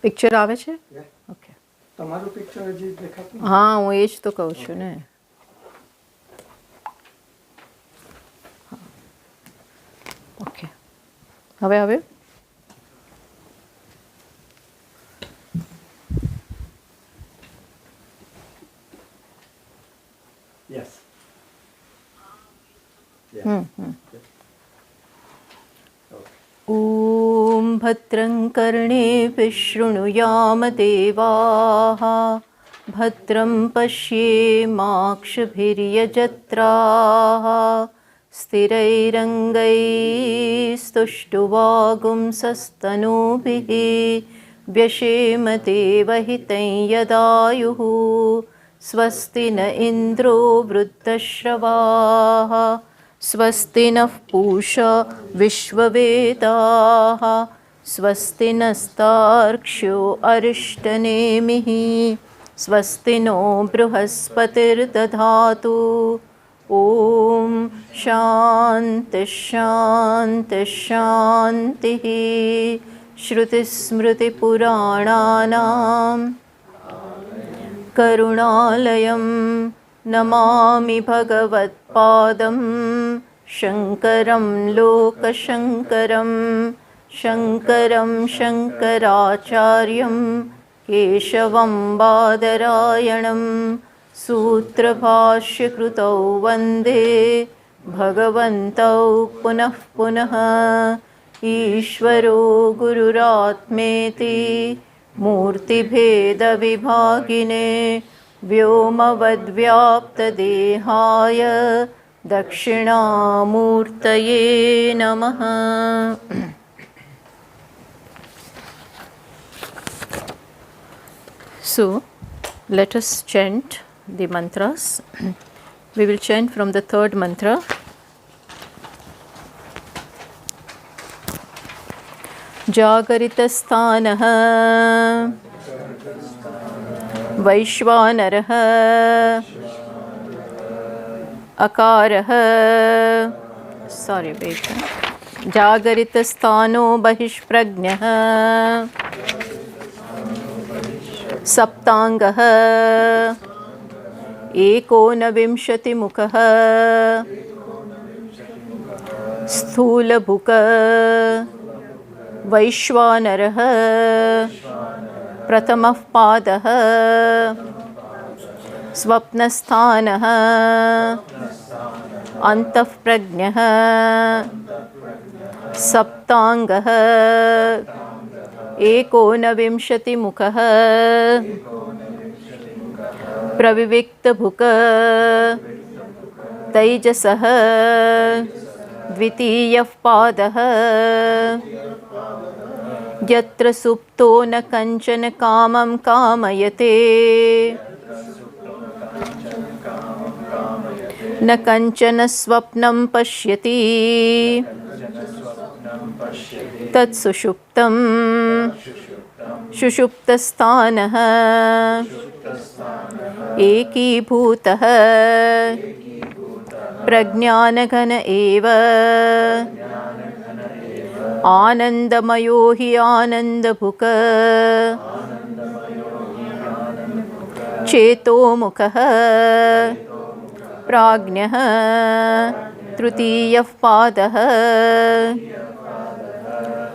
Picture આવે છે? Okay. તમારું પિક્ચર હજી દેખાતું? હા, હું એ જ તો કહું છું ને. ઓકે. હવે Yes. ॐ भद्रं कर्णेभिः शृणुयाम देवाः भद्रं पश्येमाक्षभिर्यजत्राः स्थिरैरङ्गैस्तुष्टुवागुंसस्तनूभिः व्यशेम देवहितं यदायुः स्वस्ति न इन्द्रो वृद्धश्रवाः स्वस्ति नः पूषा विश्ववेदाः स्वस्ति नस्तार्क्ष्यो अरिष्टनेमिः स्वस्ति नो बृहस्पतिर्दधातु ॐ शान्तिः शान्तिः शान्तिः श्रुतिस्मृतिपुराणानाम् करुणालयं नमामि भगवत्पादं शङ्करं लोकशङ्करं शङ्करं शङ्कराचार्यं केशवं बादरायणं सूत्रभाष्यकृतौ वन्दे भगवन्तौ पुनः पुनः ईश्वरो गुरुरात्मेति मूर्तिभेदविभागिने व्योमवद्व्याप्तदेहाय दक्षिणामूर्तये नमः. So, let us chant the mantras. We will chant from the third mantra. जागरितस्थानः वैश्वानरः अकारः जागरितस्थानो बहिष्प्रज्ञः सप्ताङ्गः एकोनविंशतिमुखः स्थूलभुक वैश्वानरः प्रथमः पादः स्वप्नस्थानः अन्तःप्रज्ञः सप्ताङ्गः एकोनविंशतिमुखः प्रविविक्तभुक तैजसः द्वितीयः पादः यत्र सुप्तो न कञ्चन कामं कामयते न कञ्चन स्वप्नं पश्यति तत्सुषुप्तं सुषुप्तस्थानः एकीभूतः प्रज्ञानघन एव आनन्दमयो हि आनन्दभुक चेतोमुखः प्राज्ञः तृतीयः पादः.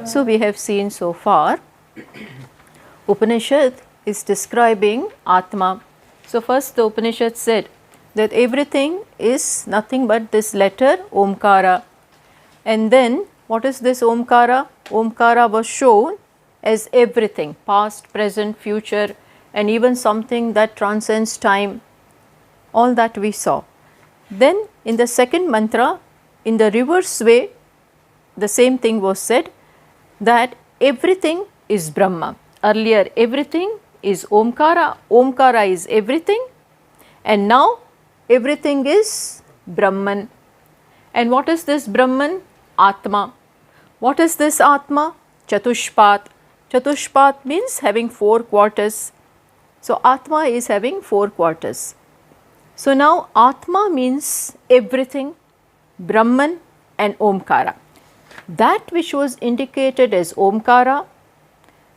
So we have seen so far Upanishad is describing Atma. So first the Upanishad said that everything is nothing but this letter Omkara, and then what is this Omkara? Omkara was shown as everything, past, present, future, and even something that transcends time. All that we saw. Then in the second mantra, in the reverse way, the same thing was said, that everything is Brahma. Earlier everything is Omkara, Omkara is everything, and now everything is Brahman. And what is this Brahman? Atma. What is this Atma? Chatushpat. Chatushpat means having 4 quarters. So Atma is having 4 quarters. So now Atma means everything, Brahman and Omkara. That which was indicated as Omkara,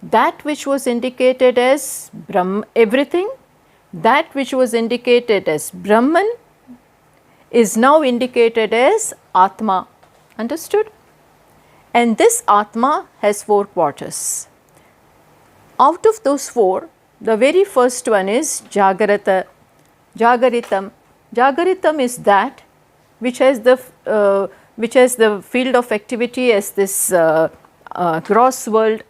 that which was indicated as everything, that which was indicated as Brahman is now indicated as Atma. Understood? And this Atma has 4 quarters. Out of those 4, the very first one is Jagaritam. Jagaritam is that which has the field of activity as this gross world,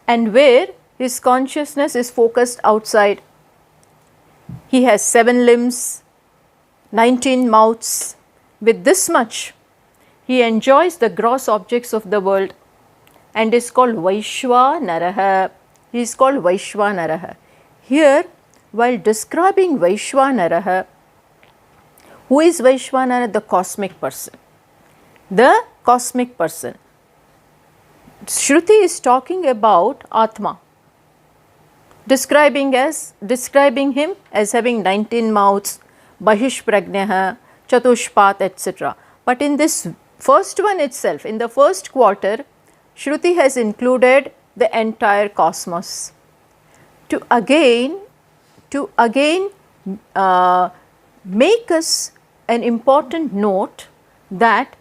and where his consciousness is focused outside. He has 7 limbs, 19 mouths. With this much, he enjoys the gross objects of the world and is called Vaishwanaraha. He is called Vaishwanaraha. Here, while describing Vaishwanaraha, who is Vaishwanara? The cosmic person. The cosmic person. Shruti is talking about Atma, describing him as having 19 mouths, Bahishprajnaha, Chatushpat, etc. But in this first one itself, in the first quarter, Shruti has included the entire cosmos to again make us an important note that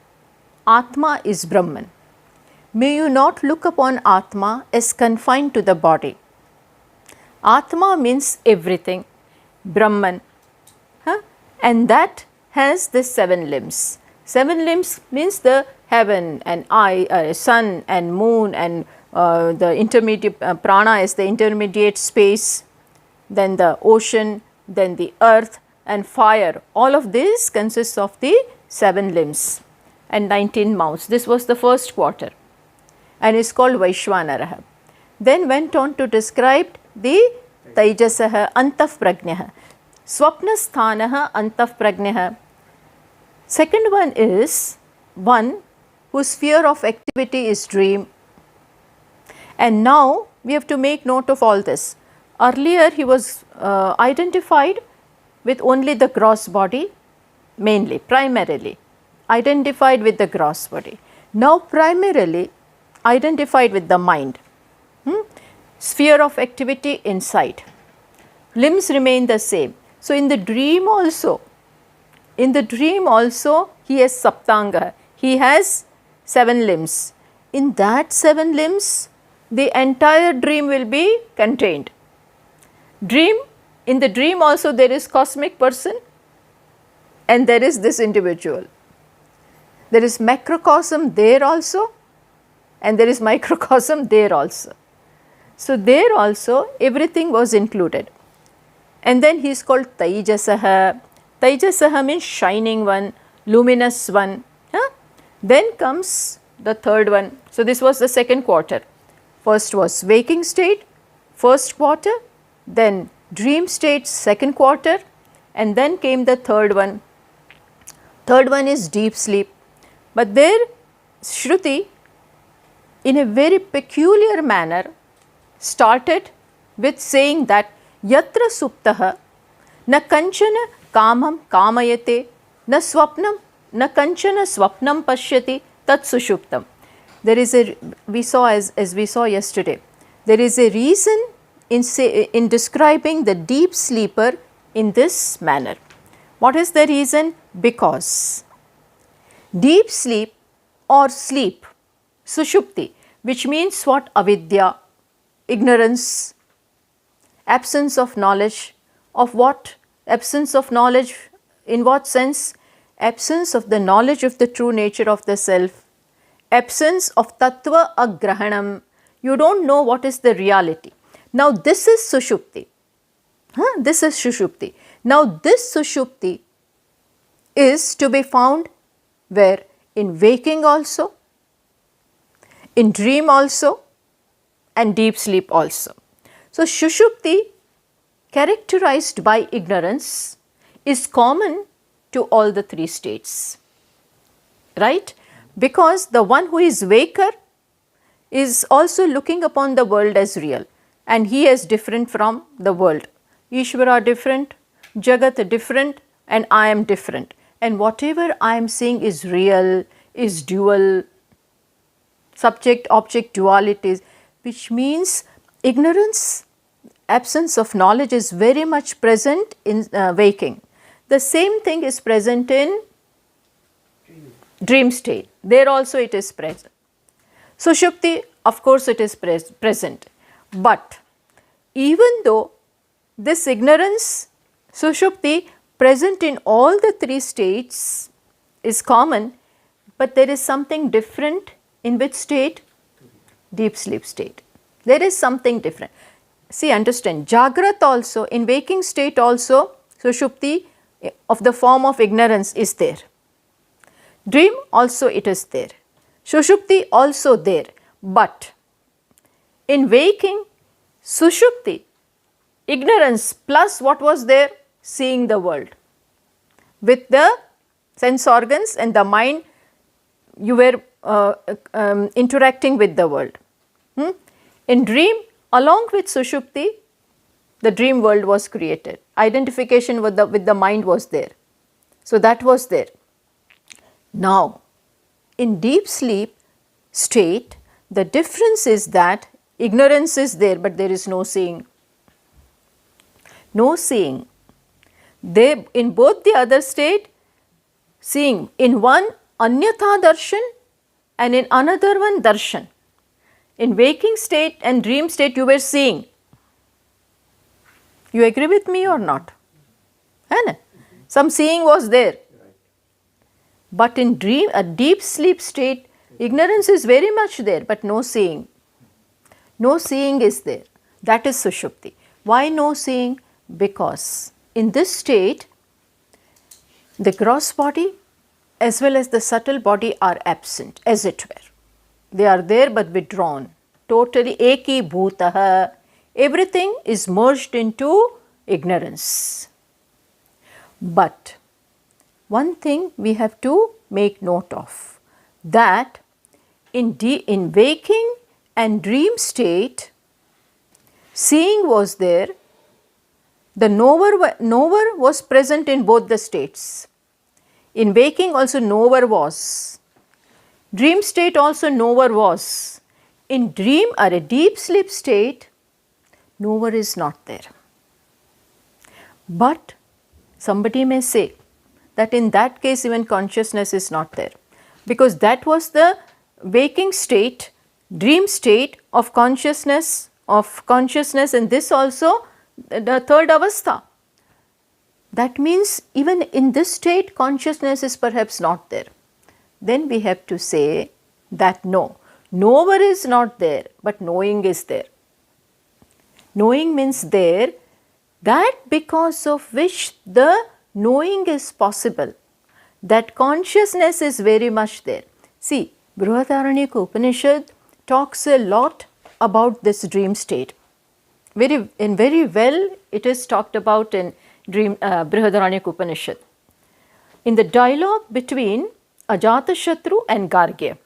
Atma is Brahman. May you not look upon Atma as confined to the body. Atma means everything, Brahman, and that has the 7 limbs. 7 limbs means the heaven and sun and moon, and the intermediate prana is the intermediate space, then the ocean, then the earth and fire. All of this consists of the 7 limbs and 19 mouths. This was the first quarter and is called Vaishwanaraha. Then went on to describe the Taijasaha Antaf Prajnaha, Swapnasthanaha Antaf Prajnaha. Second one is one whose sphere of activity is dream. And now we have to make note of all this. Earlier he was identified with only the gross body, mainly, primarily identified with the gross body. Now primarily identified with the mind. Sphere of activity inside. Limbs remain the same. So in the dream also he has Saptanga. He has 7 limbs. In that 7 limbs, the entire dream will be contained. In the dream also there is cosmic person and there is this individual. There is macrocosm there also and there is microcosm there also. So there also everything was included. And then he is called Taijasaha. Taijasaha means shining one, luminous one. Then comes the third one. So this was the second quarter. First was waking state, first quarter, then dream state, second quarter, and then came the third one. Third one is deep sleep. But there Shruti, in a very peculiar manner, started with saying that Yatra Suptaha na kanchana kamam kamayate na swapnam na kanchana swapnam pashyati tat sushuptam. There is as we saw yesterday, there is a reason in describing the deep sleeper in this manner. What is the reason? Because deep sleep or sleep, sushupti, which means what? Avidya, ignorance, absence of knowledge. Of what? Absence of knowledge in what sense? Absence of the knowledge of the true nature of the self. Absence of tattva agrahanam. You don't know what is the reality. Now this is sushupti. This is sushupti. Now this sushupti is to be found where? In waking also, in dream also, and deep sleep also. So sushupti, characterized by ignorance, is common to all the 3 states, right? Because the one who is waker is also looking upon the world as real, and he is different from the world. Ishvara different, Jagat different, and I am different. And whatever I am seeing is real, is dual, subject object dualities. which means ignorance, absence of knowledge is very much present in waking. The same thing is present in dream state. There also it is present. Sushupti, of course it is present. But even though this ignorance, Sushupti, present in all the three states is common, but there is something different in which state? Deep sleep state. There is something different. See, understand, Jagrat also, in waking state also, Sushupti of the form of ignorance is there. Dream also it is there. Sushupti also there. But in waking, Sushupti, ignorance plus what was there? Seeing the world. With the sense organs and the mind, you were interacting with the world. In dream, along with Sushupti, the dream world was created. Identification with the mind was there. So that was there. Now, in deep sleep state, the difference is that ignorance is there, but there is no seeing. No seeing. They, in both the other state, seeing. In one, Anyatha darshan, and in another one, darshan. In waking state and dream state, you were seeing. You agree with me or not? Some seeing was there. But in dream, a deep sleep state, ignorance is very much there, but no seeing. No seeing is there. That is Sushupti. Why no seeing? Because in this state, the gross body as well as the subtle body are absent, as it were. They are there but withdrawn. Totally eki bhutaha. Everything is merged into ignorance. But one thing we have to make note of, that in waking and dream state, seeing was there. The knower was present in both the states. In waking also knower was. Dream state also knower was. In dream or a deep sleep state, knower is not there. But somebody may say that in that case even consciousness is not there, because that was the waking state, dream state of consciousness, and this also the third avastha. That means even in this state consciousness is perhaps not there. Then we have to say that no, knower is not there, but knowing is there. Knowing means there, that because of which the knowing is possible, that consciousness is very much there. See, Brihadaranyaka Upanishad talks a lot about this dream state. Very well it is talked about in Brihadaranyaka Upanishad. In the dialogue between Ajatashatru and Gargya.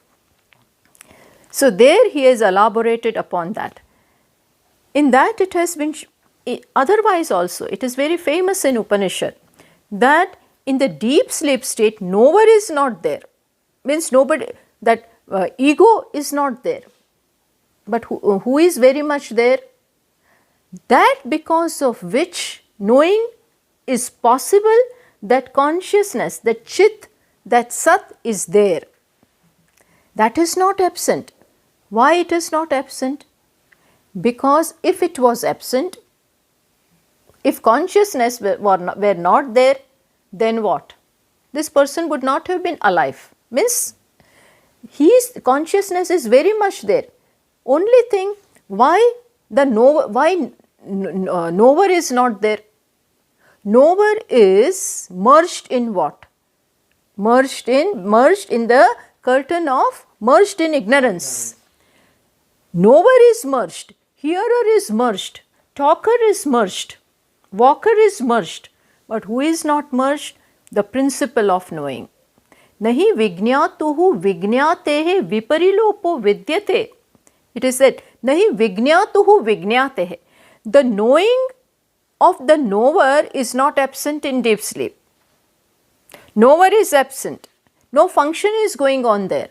So there he has elaborated upon that. In that it has been, otherwise also it is very famous in Upanishad that in the deep sleep state knower is not there. Means nobody, that ego is not there. But who is very much there? That because of which knowing is possible, that consciousness, that chit, that sat is there. That is not absent. Why it is not absent? Because if it was absent, if consciousness were not there, then what? This person would not have been alive. Means his consciousness is very much there. Only thing, why the knower is not there? Knower is merged in what? Merged in the curtain of, merged in ignorance. Knower is merged, hearer is merged, talker is merged, walker is merged. But who is not merged? The principle of knowing. Nahi vignatuhu vignatehe viparilopo vidyate. It is said, nahi vignatuhu vignatehe. The knowing of the knower is not absent in deep sleep. Knower is absent. No function is going on there.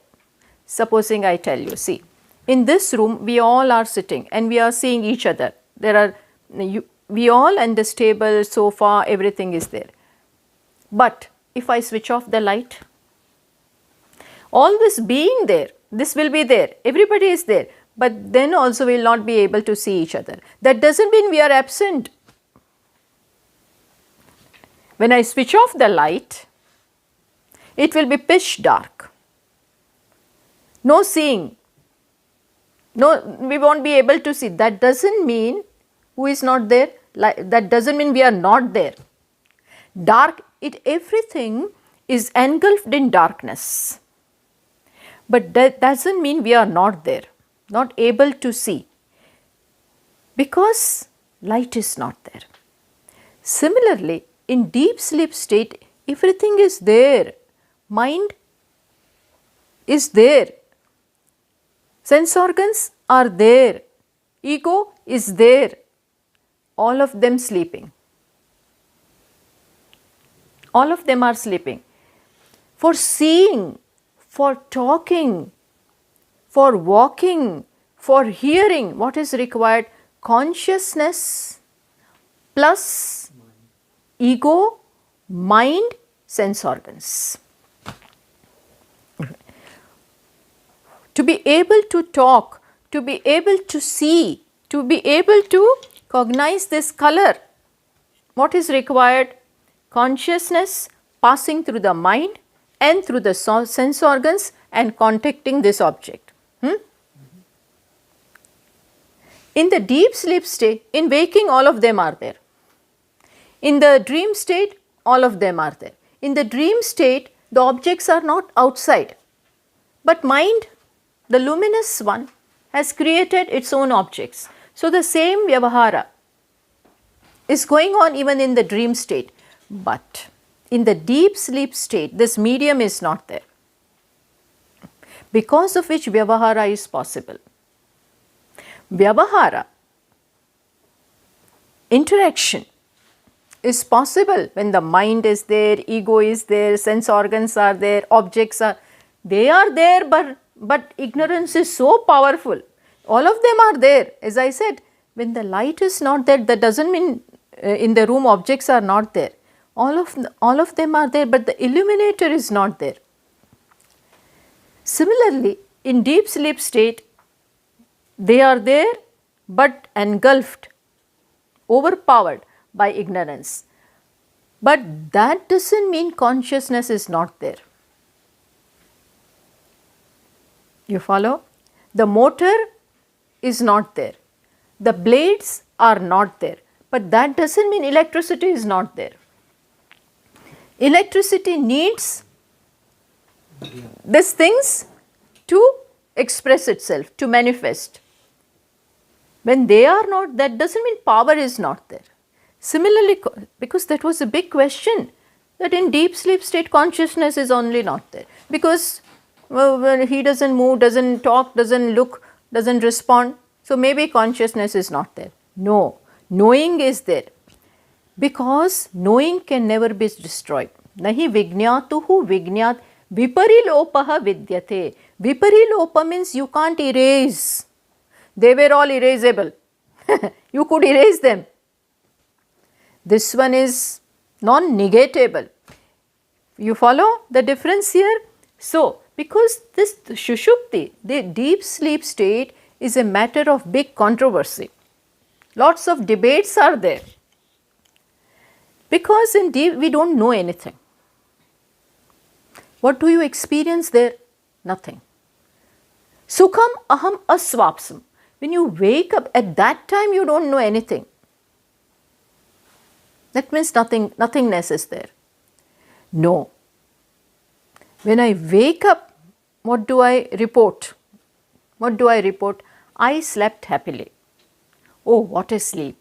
Supposing I tell you, see, In this room, we all are sitting and we are seeing each other. There are, we all, and this table, sofa, everything is there. But if I switch off the light, all this being there, this will be there, everybody is there, but then also we will not be able to see each other. That does not mean we are absent. When I switch off the light, it will be pitch dark. No seeing. No, we won't be able to see. That doesn't mean who is not there. That doesn't mean we are not there. Dark, everything is engulfed in darkness. But that doesn't mean we are not there, not able to see, because light is not there. Similarly, in deep sleep state, everything is there. Mind is there. Sense organs are there. Ego is there. All of them sleeping. All of them are sleeping. For seeing, for talking, for walking, for hearing, what is required? Consciousness plus ego, mind, sense organs. To be able to talk, to be able to see, to be able to cognize this color, what is required? Consciousness passing through the mind and through the sense organs and contacting this object. In the deep sleep state, in waking, all of them are there. In the dream state, all of them are there. In the dream state, the objects are not outside, but mind, the luminous one, has created its own objects. So the same vyavahara is going on even in the dream state, but in the deep sleep state, this medium is not there, because of which vyavahara is possible. Vyavahara, interaction, is possible when the mind is there, ego is there, sense organs are there, objects are, they are there, but ignorance is so powerful. All of them are there. As I said, when the light is not there, that doesn't mean in the room objects are not there. All of them are there, but the illuminator is not there. Similarly, in deep sleep state, they are there but engulfed, overpowered by ignorance. But that doesn't mean consciousness is not there. You follow? The motor is not there. The blades are not there. But that doesn't mean electricity is not there. Electricity needs these things to express itself, to manifest. When they are not, that doesn't mean power is not there. Similarly, because that was a big question, that in deep sleep state consciousness is only not there. Because when he doesn't move, doesn't talk, doesn't look, doesn't respond, so maybe consciousness is not there. No, knowing is there. Because knowing can never be destroyed. Nahi vigyatuhu vigyat viparilopaha vidyate. Viparilopa means you can't erase. They were all erasable. You could erase them. This one is non-negatable. You follow the difference here? So, because this Shushupti, the deep sleep state, is a matter of big controversy. Lots of debates are there. Because in deep we don't know anything. What do you experience there? Nothing. Sukham aham asvapsam. When you wake up, at that time you don't know anything. That means nothingness is there. No. When I wake up, what do I report? What do I report? I slept happily. Oh, what a sleep.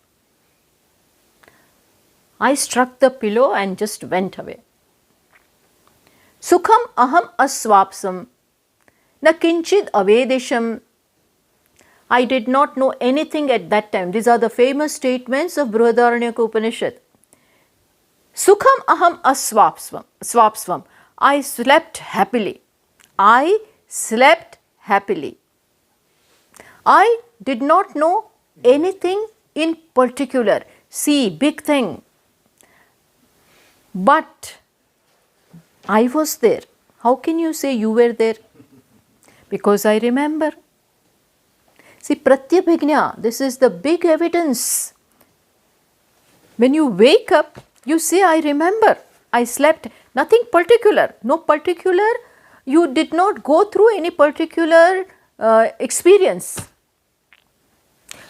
I struck the pillow and just went away. Sukham aham asvapsam. Na kinchid avedisham. I did not know anything at that time. These are the famous statements of Brihadaranyaka Upanishad. Sukham aham asvapsvam. I slept happily. I slept happily. I did not know anything in particular. See, big thing. But I was there. How can you say you were there? Because I remember. See, pratyabhigna, this is the big evidence. When you wake up, you say, I remember. I slept. Nothing particular. No particular. You did not go through any particular experience.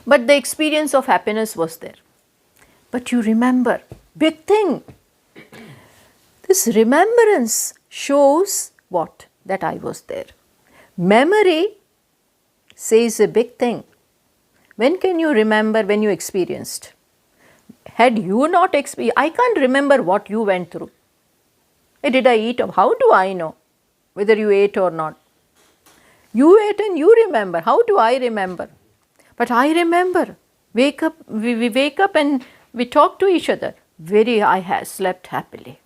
But the experience of happiness was there. But you remember. Big thing. This remembrance shows what? That I was there. Memory says a big thing. When can you remember when you experienced? Had you not experienced, I can't remember what you went through. Did I eat? How do I know whether you ate or not? You ate and you remember. How do I remember? But I remember. Wake up, we wake up and we talk to each other. I have slept happily.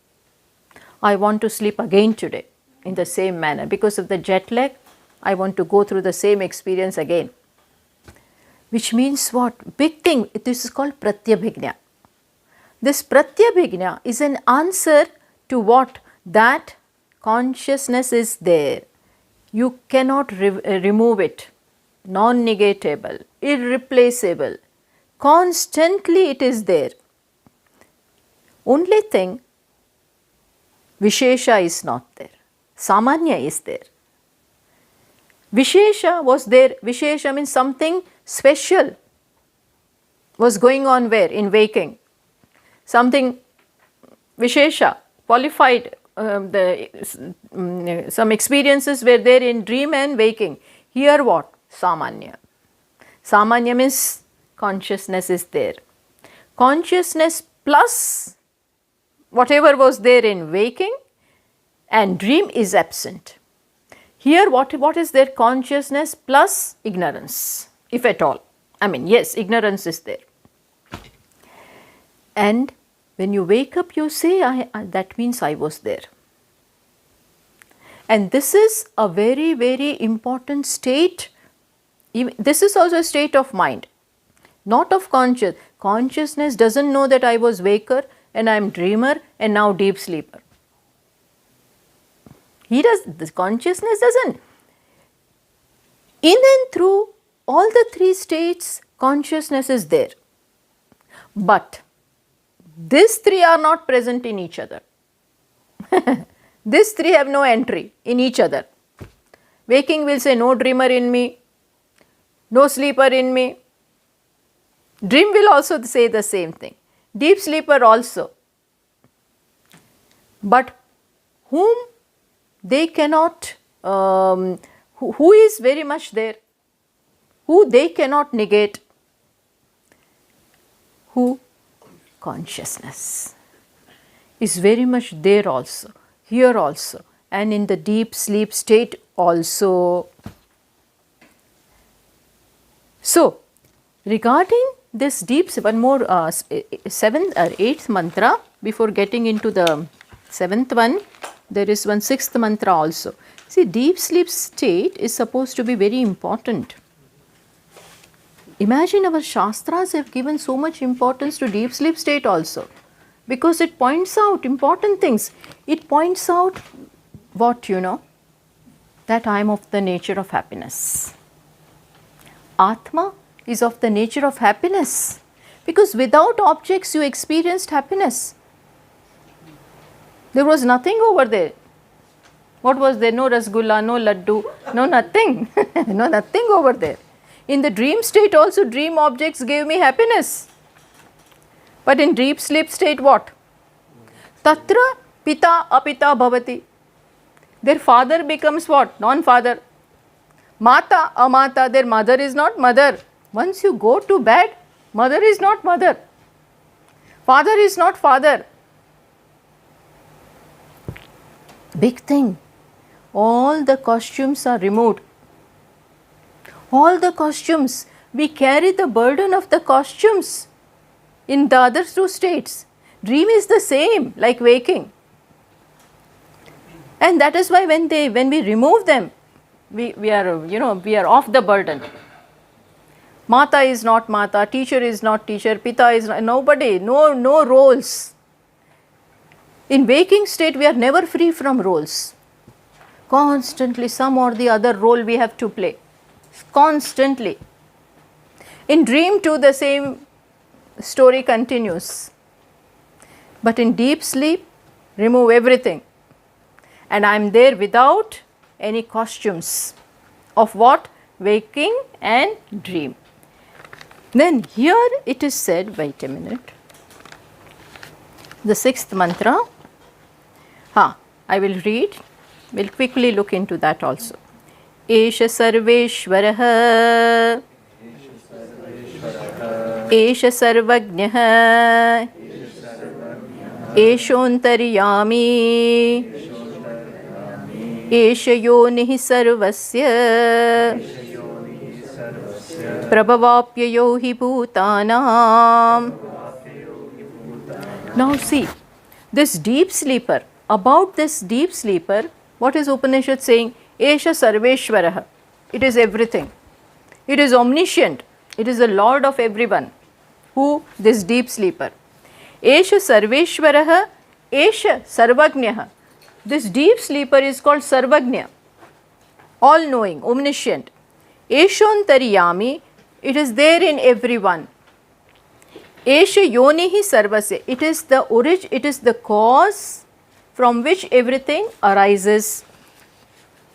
I want to sleep again today in the same manner. Because of the jet lag, I want to go through the same experience again. Which means what? Big thing. This is called pratyabhigna. This pratyabhigna is an answer to what? That consciousness is there. You cannot remove it. Non-negatable, irreplaceable. Constantly it is there. Only thing, Vishesha is not there. Samanya is there. Vishesha was there. Vishesha means something special was going on where? In waking. Something Vishesha, qualified, some experiences were there in dream and waking. Here what? Samanya. Samanya means consciousness is there. Consciousness plus whatever was there in waking and dream is absent. Here what is there? Consciousness plus ignorance, if at all. I mean, yes, ignorance is there. And when you wake up, you say, that means I was there. And this is a very, very important state. This is also a state of mind, not of conscious. Consciousness doesn't know that I was waker and I am dreamer and now deep sleeper. The consciousness doesn't. In and through all the three states, consciousness is there. But these three are not present in each other. These three have no entry in each other. Waking will say no dreamer in me, no sleeper in me. Dream will also say the same thing. Deep sleeper also. But whom they cannot, who is very much there, who they cannot negate, who? Consciousness is very much there also, here also, and in the deep sleep state also. So, regarding this deep, one more 7th or 8th mantra before getting into the 7th one, there is one 6th mantra also. See, deep sleep state is supposed to be very important. Imagine our Shastras have given so much importance to deep sleep state also, because it points out important things. It points out what, that I am of the nature of happiness. Atma is of the nature of happiness, because without objects you experienced happiness. There was nothing over there. What was there? No rasgulla, no laddu, no nothing. No nothing over there. In the dream state also, dream objects gave me happiness. But in deep sleep state, what? Tatra pita apita bhavati. Their father becomes what? Non-father. Mata amata, their mother is not mother. Once you go to bed, mother is not mother. Father is not father. Big thing. All the costumes are removed. All the costumes. We carry the burden of the costumes in the other two states. Dream is the same, like waking. And that is why when we remove them, we are off the burden. Mata is not Mata, teacher is not teacher, Pita is not, nobody, no roles. In waking state we are never free from roles. Constantly some or the other role we have to play. Constantly. In dream too the same story continues. But in deep sleep, remove everything. And I am there without any costumes of what? Waking and dream. Then here it is said, wait a minute, the sixth mantra, I will read, we will quickly look into that also. Esha Sarveshwaraha, Esha Sarvagnaha, Eshontaryami, Esha Yonihi Sarvasya, Prabhavapyayo hi bhutanam. Now see, this deep sleeper, about this deep sleeper, what is Upanishad saying? Esha Sarveshwaraha. It is everything. It is omniscient. It is the Lord of everyone. Who? This deep sleeper. Esha Sarveshwaraha, Esha Sarvagnaha. This deep sleeper is called Sarvagnya, all knowing, omniscient. Eshontaryami, it is there in everyone. Esha Yonihi Sarvasya, it is the origin, it is the cause from which everything arises.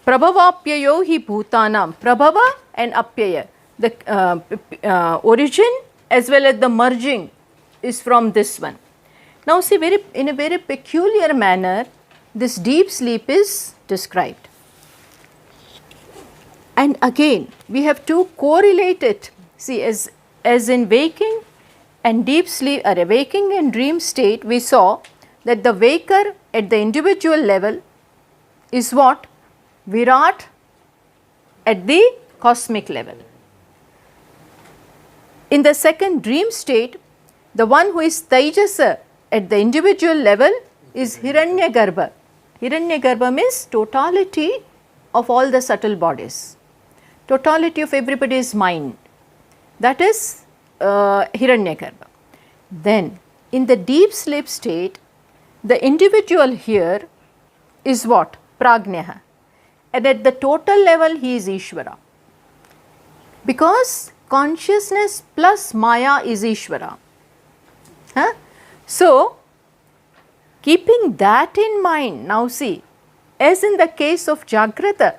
Prabhavapyayo hi bhutanam, Prabhava and Apyaya, the origin as well as the merging is from this one. Now see, in a very peculiar manner, this deep sleep is described. And again, we have to correlate it. See, as in waking and deep sleep, or waking and dream state, we saw that the waker at the individual level is what? Virat at the cosmic level. In the second dream state, the one who is Taijasa at the individual level is Hiranyagarbha. Hiranyagarbha means totality of all the subtle bodies, totality of everybody's mind. That is Hiranyagarbha. Then in the deep sleep state, the individual here is what? Prajnaha. And at the total level he is Ishvara. Because consciousness plus Maya is Ishvara. So, keeping that in mind, now see, as in the case of Jagrata,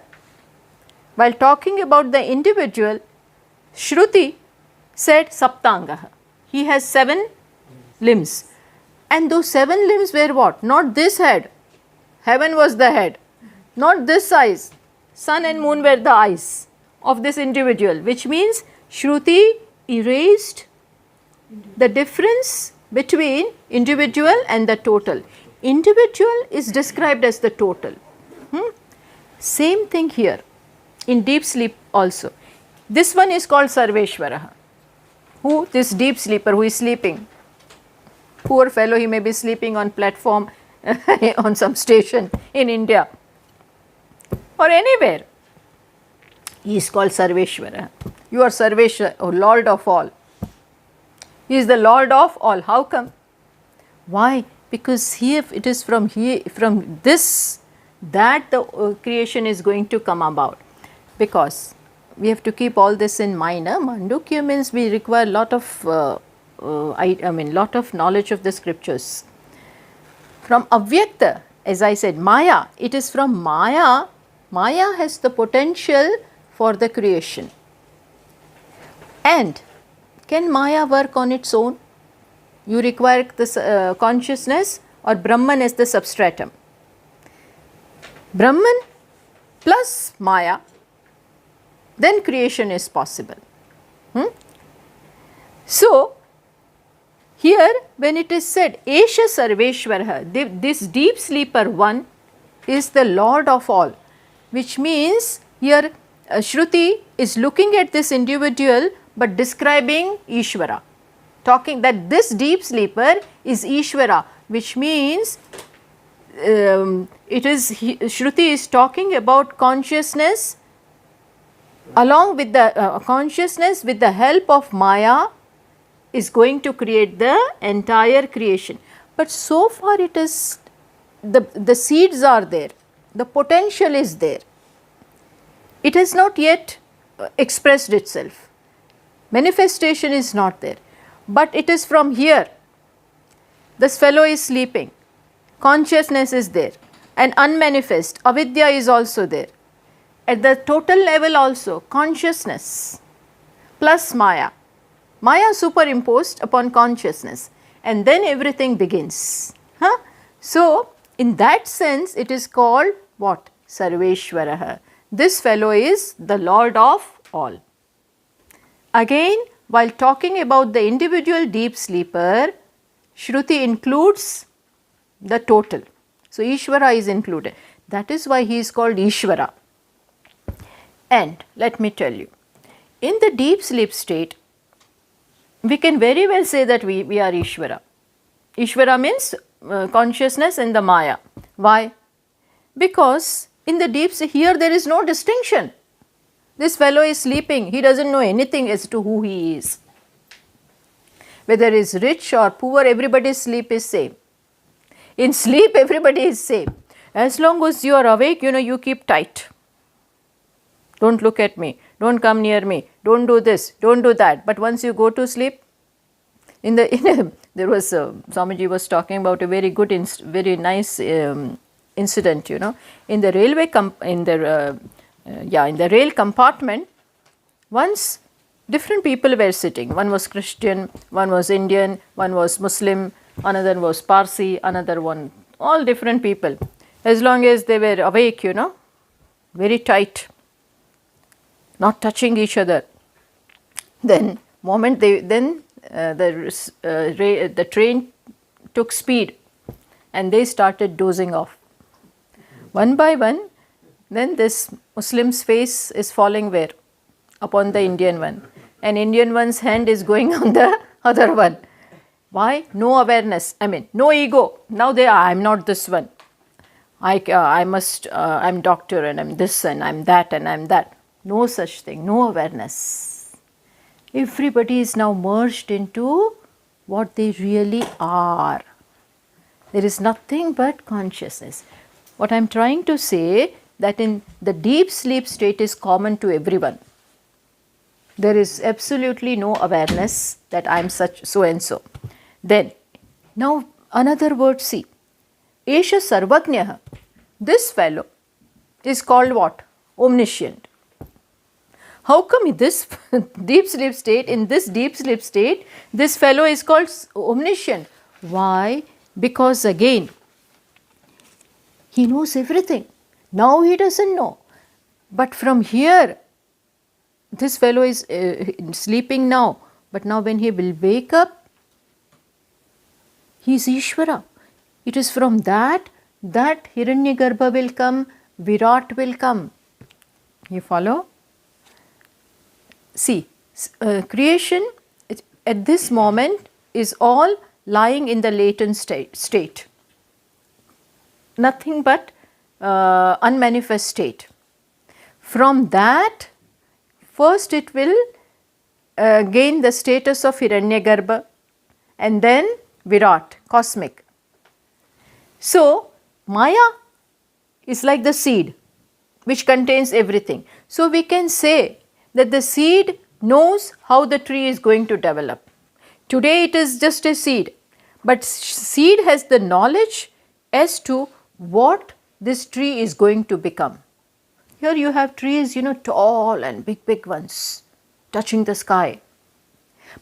while talking about the individual, Shruti said Saptangaha. He has 7 limbs. And those 7 limbs were what? Not this head. Heaven was the head. Not this eyes. Sun and moon were the eyes of this individual, which means Shruti erased the difference between individual and the total. Individual is described as the total. Same thing here in deep sleep also. This one is called Sarveshwaraha. Who? This deep sleeper who is sleeping. Poor fellow, he may be sleeping on platform on some station in India or anywhere. He is called Sarveshwara. You are Sarveshwara, oh Lord of all. He is the Lord of all. How come? Why? Because here it is from this that the creation is going to come about. Because we have to keep all this in mind. Mandukya means we require lot of lot of knowledge of the scriptures. From Avyakta, as I said, Maya, it is from Maya. Maya has the potential for the creation. And can Maya work on its own? You require this consciousness or Brahman as the substratum. Brahman plus Maya, then creation is possible. So, here when it is said, Esha Sarveshwaraha, this deep sleeper one is the Lord of all, which means here Shruti is looking at this individual but describing Ishvara, talking that this deep sleeper is Ishvara, which means Shruti is talking about consciousness along with the consciousness with the help of Maya is going to create the entire creation. But so far it is, the seeds are there, the potential is there. It has not yet expressed itself. Manifestation is not there. But it is from here. This fellow is sleeping. Consciousness is there. And unmanifest, avidya is also there. At the total level also, consciousness plus Maya. Maya superimposed upon consciousness. And then everything begins. So, in that sense, it is called what? Sarveshwaraha. This fellow is the Lord of all. Again, while talking about the individual deep sleeper, Shruti includes the total. So, Ishvara is included. That is why he is called Ishvara. And let me tell you, in the deep sleep state, we can very well say that we are Ishvara. Ishvara means consciousness and the Maya. Why? Because in the deep sleep, here there is no distinction. This fellow is sleeping, he does not know anything as to who he is. Whether he is rich or poor, everybody's sleep is same. In sleep, everybody is same. As long as you are awake, you keep tight. Don't look at me, don't come near me, don't do this, don't do that. But once you go to sleep, there was Swamiji was talking about a very good, very nice incident. In the railway, in the rail compartment, once different people were sitting. One was Christian, one was Indian, one was Muslim, another was Parsi, another one, all different people. As long as they were awake, very tight, not touching each other. Then moment the train took speed and they started dozing off. One by one, then this Muslim's face is falling where? Upon the Indian one. And Indian one's hand is going on the other one. Why? No awareness. No ego. Now I'm not this one. I'm doctor and I'm this and I'm that and I'm that. No such thing. No awareness. Everybody is now merged into what they really are. There is nothing but consciousness. What I am trying to say, that in the deep sleep state is common to everyone. There is absolutely no awareness that I am such so and so. Then, now another word, see. Esha Sarvagnyah. This fellow is called what? Omniscient. How come in this deep sleep state, this fellow is called omniscient? Why? Because again, he knows everything. Now he doesn't know. But from here, this fellow is sleeping now. But now when he will wake up, he is Ishvara. It is from that Hiranyagarbha will come, Virat will come. You follow? See, creation at this moment is all lying in the latent state. Nothing but unmanifest state. From that, first it will gain the status of Hiranyagarbha and then Virat, cosmic. So, Maya is like the seed which contains everything. So, we can say that the seed knows how the tree is going to develop. Today it is just a seed, but seed has the knowledge as to what this tree is going to become. Here you have trees, tall and big ones, touching the sky.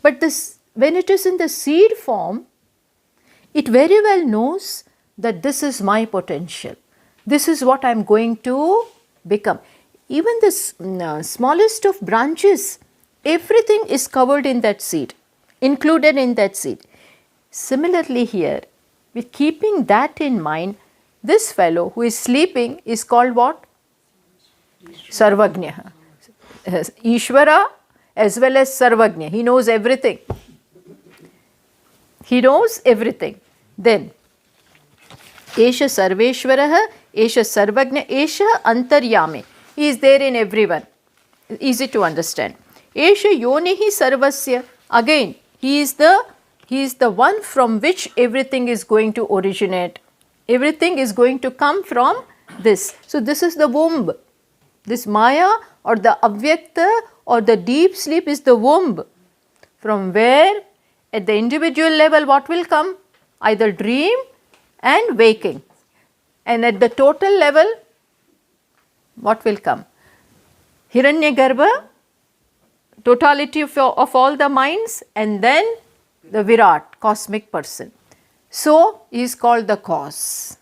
But when it is in the seed form, it very well knows that this is my potential. This is what I am going to become. Even the smallest of branches, everything is covered in that seed, included in that seed. Similarly here, with keeping that in mind, this fellow who is sleeping is called what? Sarvagnya. Ishvara as well as Sarvagnya. He knows everything. He knows everything. Then, Esha Sarveshwaraha, Esha Sarvagnya, Esha Antaryami. He is there in everyone. easy to understand. Esha yonihi sarvasya. Again, he is the one from which everything is going to originate. Everything is going to come from this. So this is the womb. This Maya or the Avyakta or the deep sleep is the womb, from where at the individual level what will come? Either dream and waking. And at the total level, what will come? Hiranyagarbha, totality of all the minds, and then the Virat, cosmic person. So, he is called the cause.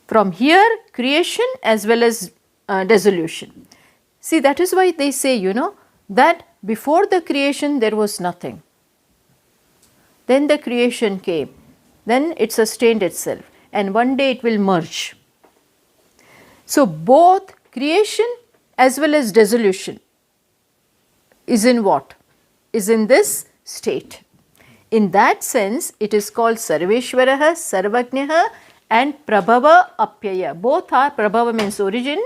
From here, creation as well as dissolution. See, that is why they say, that before the creation there was nothing. Then the creation came. Then it sustained itself. And one day it will merge. So, both creation as well as dissolution is in what? Is in this state. In that sense, it is called Sarveshwaraha, Sarvajnaha and Prabhava Apyaya. Both are, Prabhava means origin,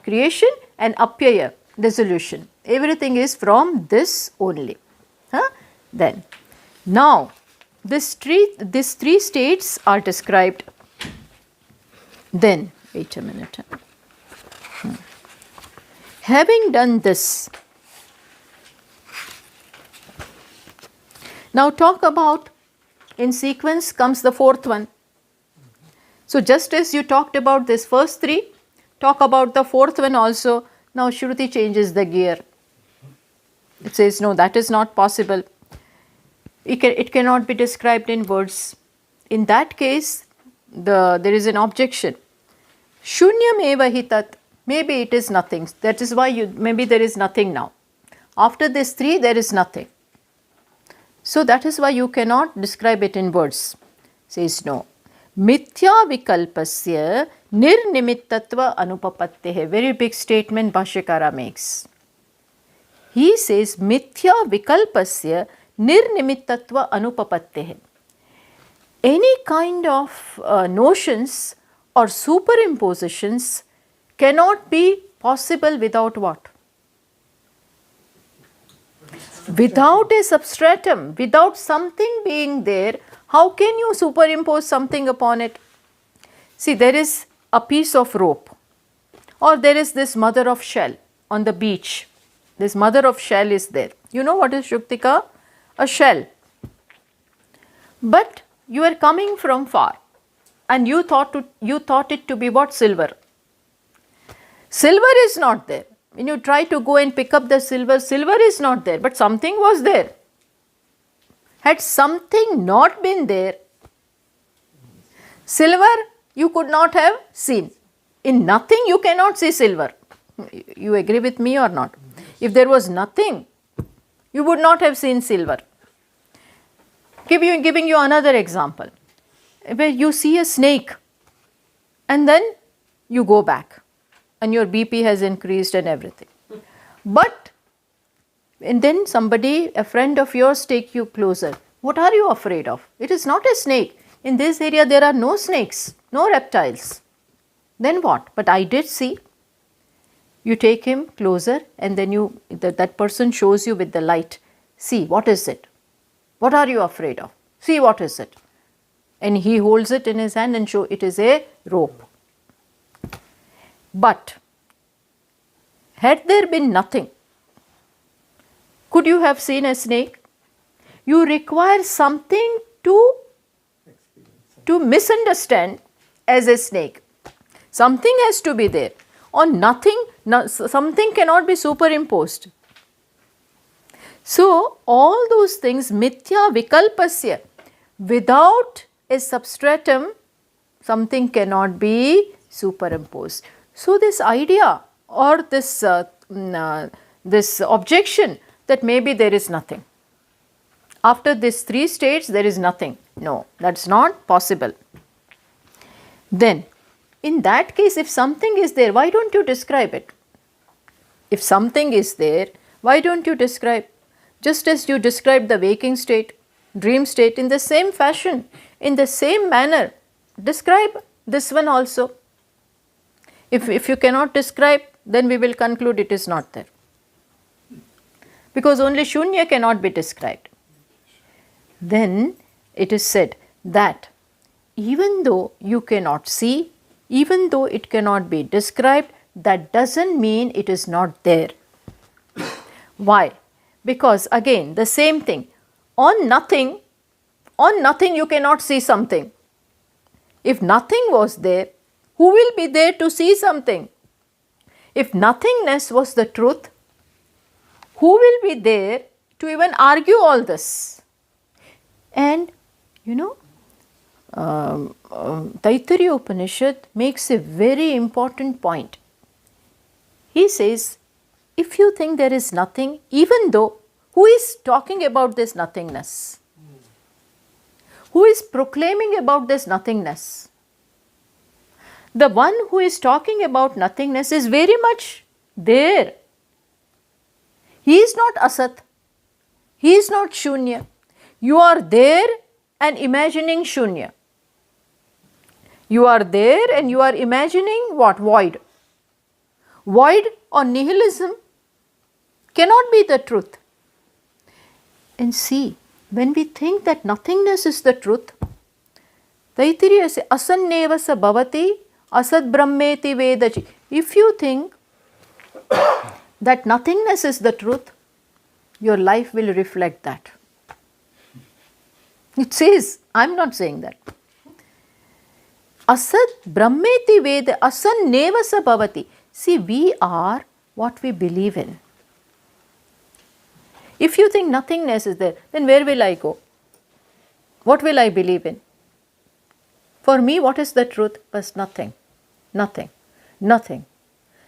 creation, and Apyaya, dissolution. Everything is from this only. Then, now, these three states are described. Then, wait a minute. Having done this, now talk about, in sequence comes the fourth one. So just as you talked about this first three, talk about the fourth one also. Now Shruti changes the gear. It says, no, that is not possible. It cannot be described in words. In that case, there is an objection. Shunyam eva hi tat. Maybe it is nothing. That is why maybe there is nothing now. After this three, there is nothing. So that is why you cannot describe it in words. Says no. Mithya vikalpasya nirnimittatva anupapattehe. Very big statement Bhashyakara makes. He says Mithya vikalpasya nirnimittatva anupapattehe. Any kind of notions or superimpositions cannot be possible without what? Without a substratum, without something being there, how can you superimpose something upon it? See, there is a piece of rope, or there is this mother of shell on the beach. This mother of shell is there. You know what is Shuktika? A shell. But you are coming from far and you thought it to be what? Silver. Silver is not there. When you try to go and pick up the silver, silver is not there, but something was there. Had something not been there, silver you could not have seen. In nothing you cannot see silver. You agree with me or not? If there was nothing, you would not have seen silver. Giving you another example, where you see a snake and then you go back and your BP has increased and everything. But, and then somebody, a friend of yours, take you closer. What are you afraid of? It is not a snake. In this area there are no snakes, no reptiles. Then what? But I did see. You take him closer and then that person shows you with the light. See, what is it? What are you afraid of? See, what is it? And he holds it in his hand and show it is a rope. But had there been nothing, could you have seen a snake? You require something to misunderstand as a snake. Something has to be there. On nothing, something cannot be superimposed. So, all those things, mithya vikalpasya, without a substratum, something cannot be superimposed. So, this idea or this objection that maybe there is nothing. After these three states, there is nothing. No, that is not possible. Then, in that case, if something is there, why don't you describe it? If something is there, why don't you describe? Just as you describe the waking state, dream state, in the same fashion, in the same manner, describe this one also. If you cannot describe, then we will conclude it is not there. because only Shunya cannot be described. Then it is said that even though you cannot see, even though it cannot be described, that doesn't mean it is not there. Why? Because again the same thing, on nothing you cannot see something. If nothing was there, who will be there to see something? If nothingness was the truth, who will be there to even argue all this? And you know, Taittiriya Upanishad makes a very important point. He says, if you think there is nothing, even though, who is talking about this nothingness? Who is proclaiming about this nothingness? The one who is talking about nothingness is very much there. He is not Asat. He is not Shunya. You are there and imagining Shunya. You are there and you are imagining what? Void. Void or nihilism cannot be the truth. And see, when we think that nothingness is the truth, Taittiriya says, asanneva sa bhavati asad brahmeti vedachi. If you think that nothingness is the truth, your life will reflect that. It says, I am not saying that. Asad brahmeti veda asanneva sa bhavati. See, we are what we believe in. If you think nothingness is there, then where will I go? What will I believe in? For me, what is the truth? But nothing, nothing, nothing.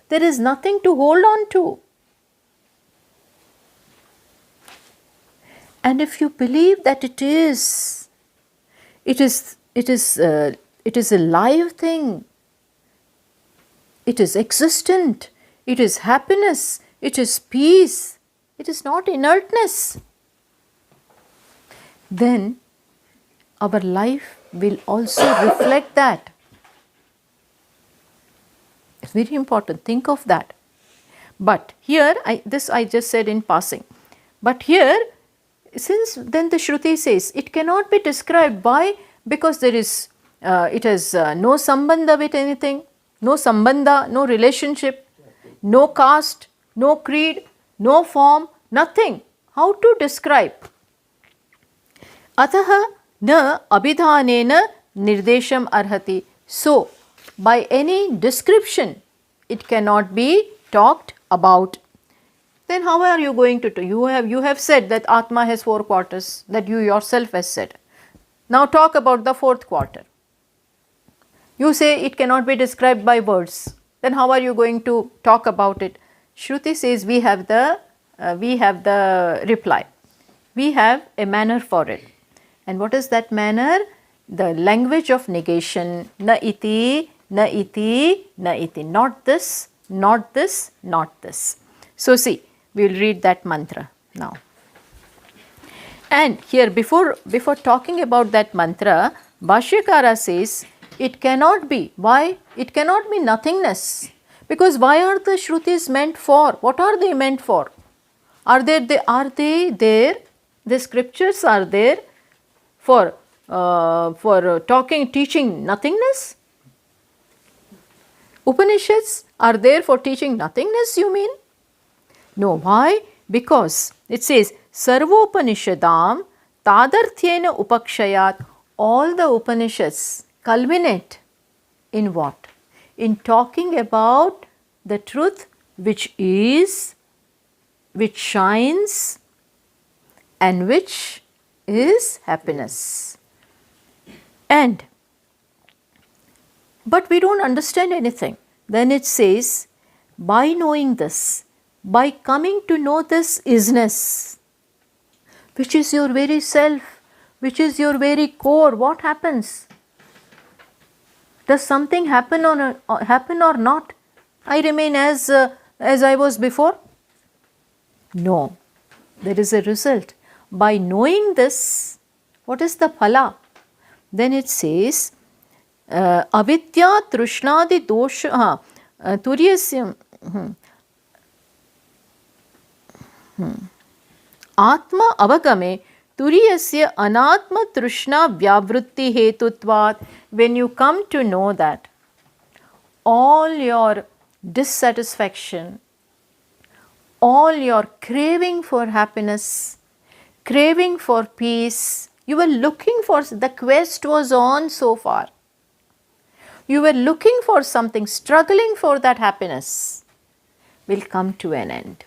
There is nothing to hold on to. And if you believe that it is a live thing, it is existent, it is happiness, it is peace, it is not inertness, then our life will also reflect that. It's very important, think of that. But here, I just said in passing, but here, since then the Shruti says it cannot be described. Why? Because there is, it has no sambandha with anything, no sambandha, no relationship, no caste, no creed, no form, nothing. How to describe? Ataha na abhidhanena nirdesham arhati. So, by any description, it cannot be talked about. Then how are you going to? You have said that Atma has 4 quarters, that you yourself has said. Now talk about the 4th quarter. You say it cannot be described by words. Then how are you going to talk about it? Shruti says we have the reply. We have a manner for it. And what is that manner? The language of negation. Na iti, na iti, na iti. Not this, not this, not this. So see, we will read that mantra now. And here before talking about that mantra, Bhashyakara says it cannot be. Why? It cannot be nothingness. Because why are the Shrutis meant for? What are they meant for? Are they there? The scriptures are there for teaching nothingness? Upanishads are there for teaching nothingness, you mean? No, why? Because it says, Sarvopanishadam tadarthyena upakshayat. All the Upanishads culminate in what? In talking about the truth which is, which shines, and which is happiness. But we don't understand anything. Then it says, by knowing this, by coming to know this isness, which is your very self, which is your very core, what happens? Does something happen or not? I remain as I was before? No, there is a result. By knowing this, what is the phala? Then it says, avidya trushnadi dosha turyasyam. Atma avagame turiyasya anatma trishna vyavrutti hetutvat. When you come to know that all your dissatisfaction, all your craving for happiness, craving for peace, you were looking for, the quest was on so far. You were looking for something, struggling for that happiness, will come to an end.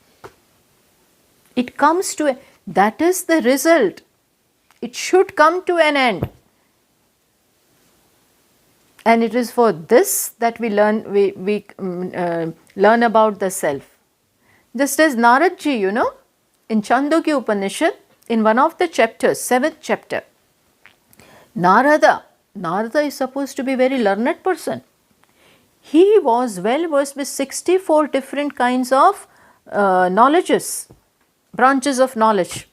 It comes to that is the result. It should come to an end. And it is for this that we learn about the self. Just as Naradji, in Chandogya Upanishad, in one of the chapters, 7th chapter, Narada is supposed to be a very learned person. He was well versed with 64 different kinds of knowledges, branches of knowledge.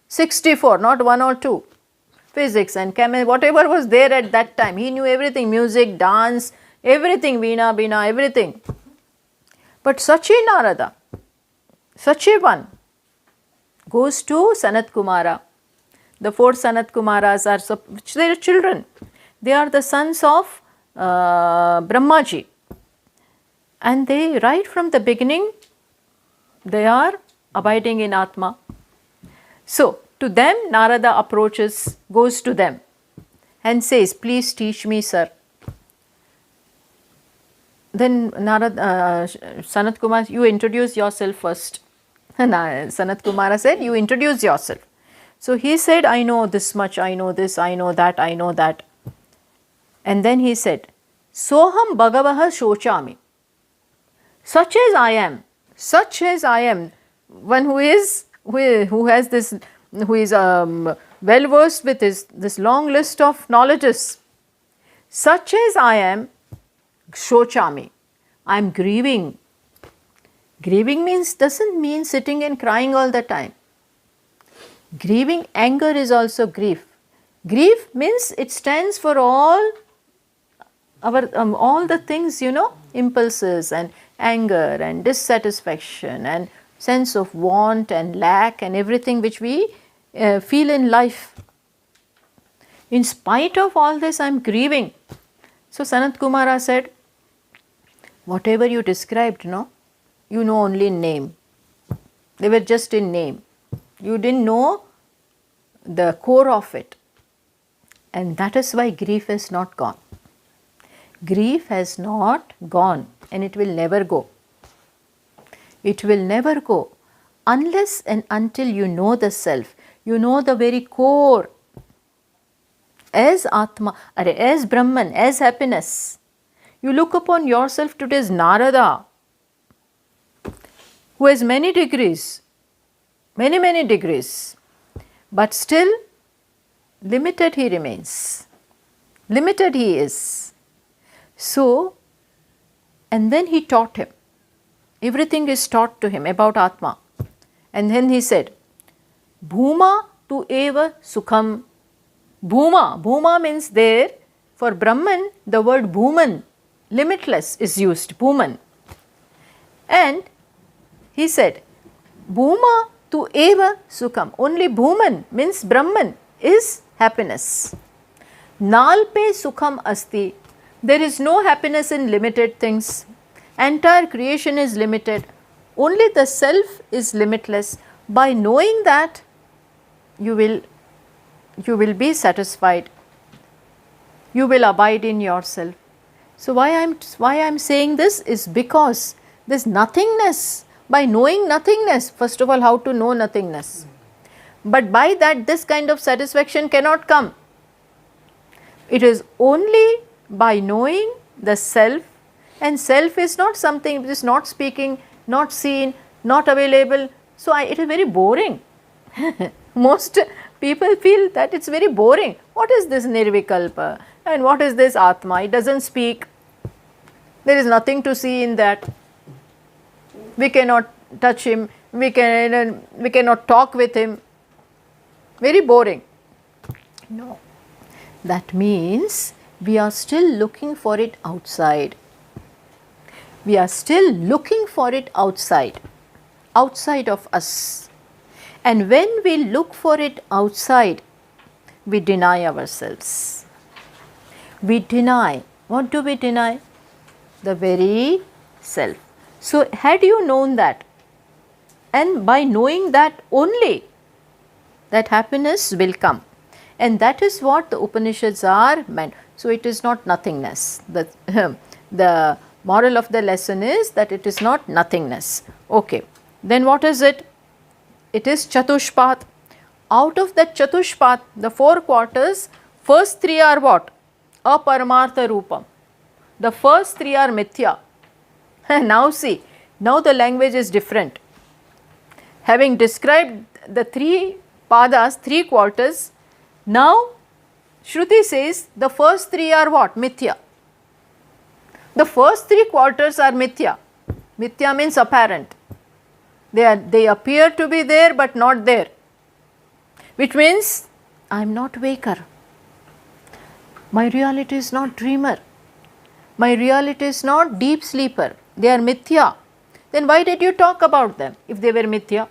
64, not one or two. Physics and chemistry, whatever was there at that time. He knew everything, music, dance, everything, veena, bina, everything. But such a Narada, such a one, goes to Sanat Kumara. The 4 Sanat Kumaras are their children. They are the sons of Brahmaji. And they, right from the beginning, they are abiding in Atma. So, to them, Narada approaches, goes to them and says, please teach me, sir. Then Sanat Kumar, you introduce yourself first. Sanat Kumara said, you introduce yourself. So he said, I know this much, I know this, I know that, I know that. And then he said, Soham Bhagavaha Shochami. Such as I am, one who is well versed with this long list of knowledges. Such as I am, Shochami. I am grieving. Grieving doesn't mean sitting and crying all the time. Grieving, anger is also grief. Grief means it stands for all the things, impulses and anger and dissatisfaction and sense of want and lack and everything which we feel in life. In spite of all this, I am grieving. So Sanat Kumara said, whatever you described, you know only in name. They were just in name. You didn't know the core of it. And that is why grief has not gone. Grief has not gone and it will never go. It will never go unless and until you know the self. You know the very core as Atma, as Brahman, as happiness. You look upon yourself today as Narada, who has many degrees, many degrees, but still limited he remains. Limited he is. So, and then he taught him. Everything is taught to him about Atma. And then he said, Bhuma tu eva sukham. Bhuma means there, for Brahman, the word Bhuman, limitless, is used, Bhuman. And he said, Bhuma tu eva sukham. Only Bhuman means Brahman is happiness. Nalpe sukham asti. There is no happiness in limited things. Entire creation is limited. Only the self is limitless. By knowing that, you will be satisfied. You will abide in yourself. So why I'm saying this is because this nothingness, by knowing nothingness, first of all, how to know nothingness. But by that, this kind of satisfaction cannot come. It is only by knowing the self, and self is not something which is not speaking, not seen, not available. So it is very boring. Most people feel that it's very boring. What is this Nirvikalpa? And what is this Atma? It doesn't speak. There is nothing to see in that. We cannot touch him. We cannot talk with him. Very boring. No. That means we are still looking for it outside. We are still looking for it outside of us. And when we look for it outside, we deny ourselves. We deny. What do we deny? The very self. So, had you known that, and by knowing that only, that happiness will come. And that is what the Upanishads are meant. So, it is not nothingness. The moral of the lesson is that it is not nothingness. Okay. Then what is it? It is Chatushpat. Out of that Chatushpat, the 4 quarters, first 3 are what? Aparamartha Rupam. The first 3 are Mithya. Now see, now the language is different. Having described the 3 padas, 3 quarters, now Shruti says the first 3 are what? Mithya. The first 3 quarters are Mithya. Mithya means apparent. They appear to be there but not there. Which means I am not waker. My reality is not dreamer. My reality is not deep sleeper. They are Mithya. Then why did you talk about them if they were Mithya?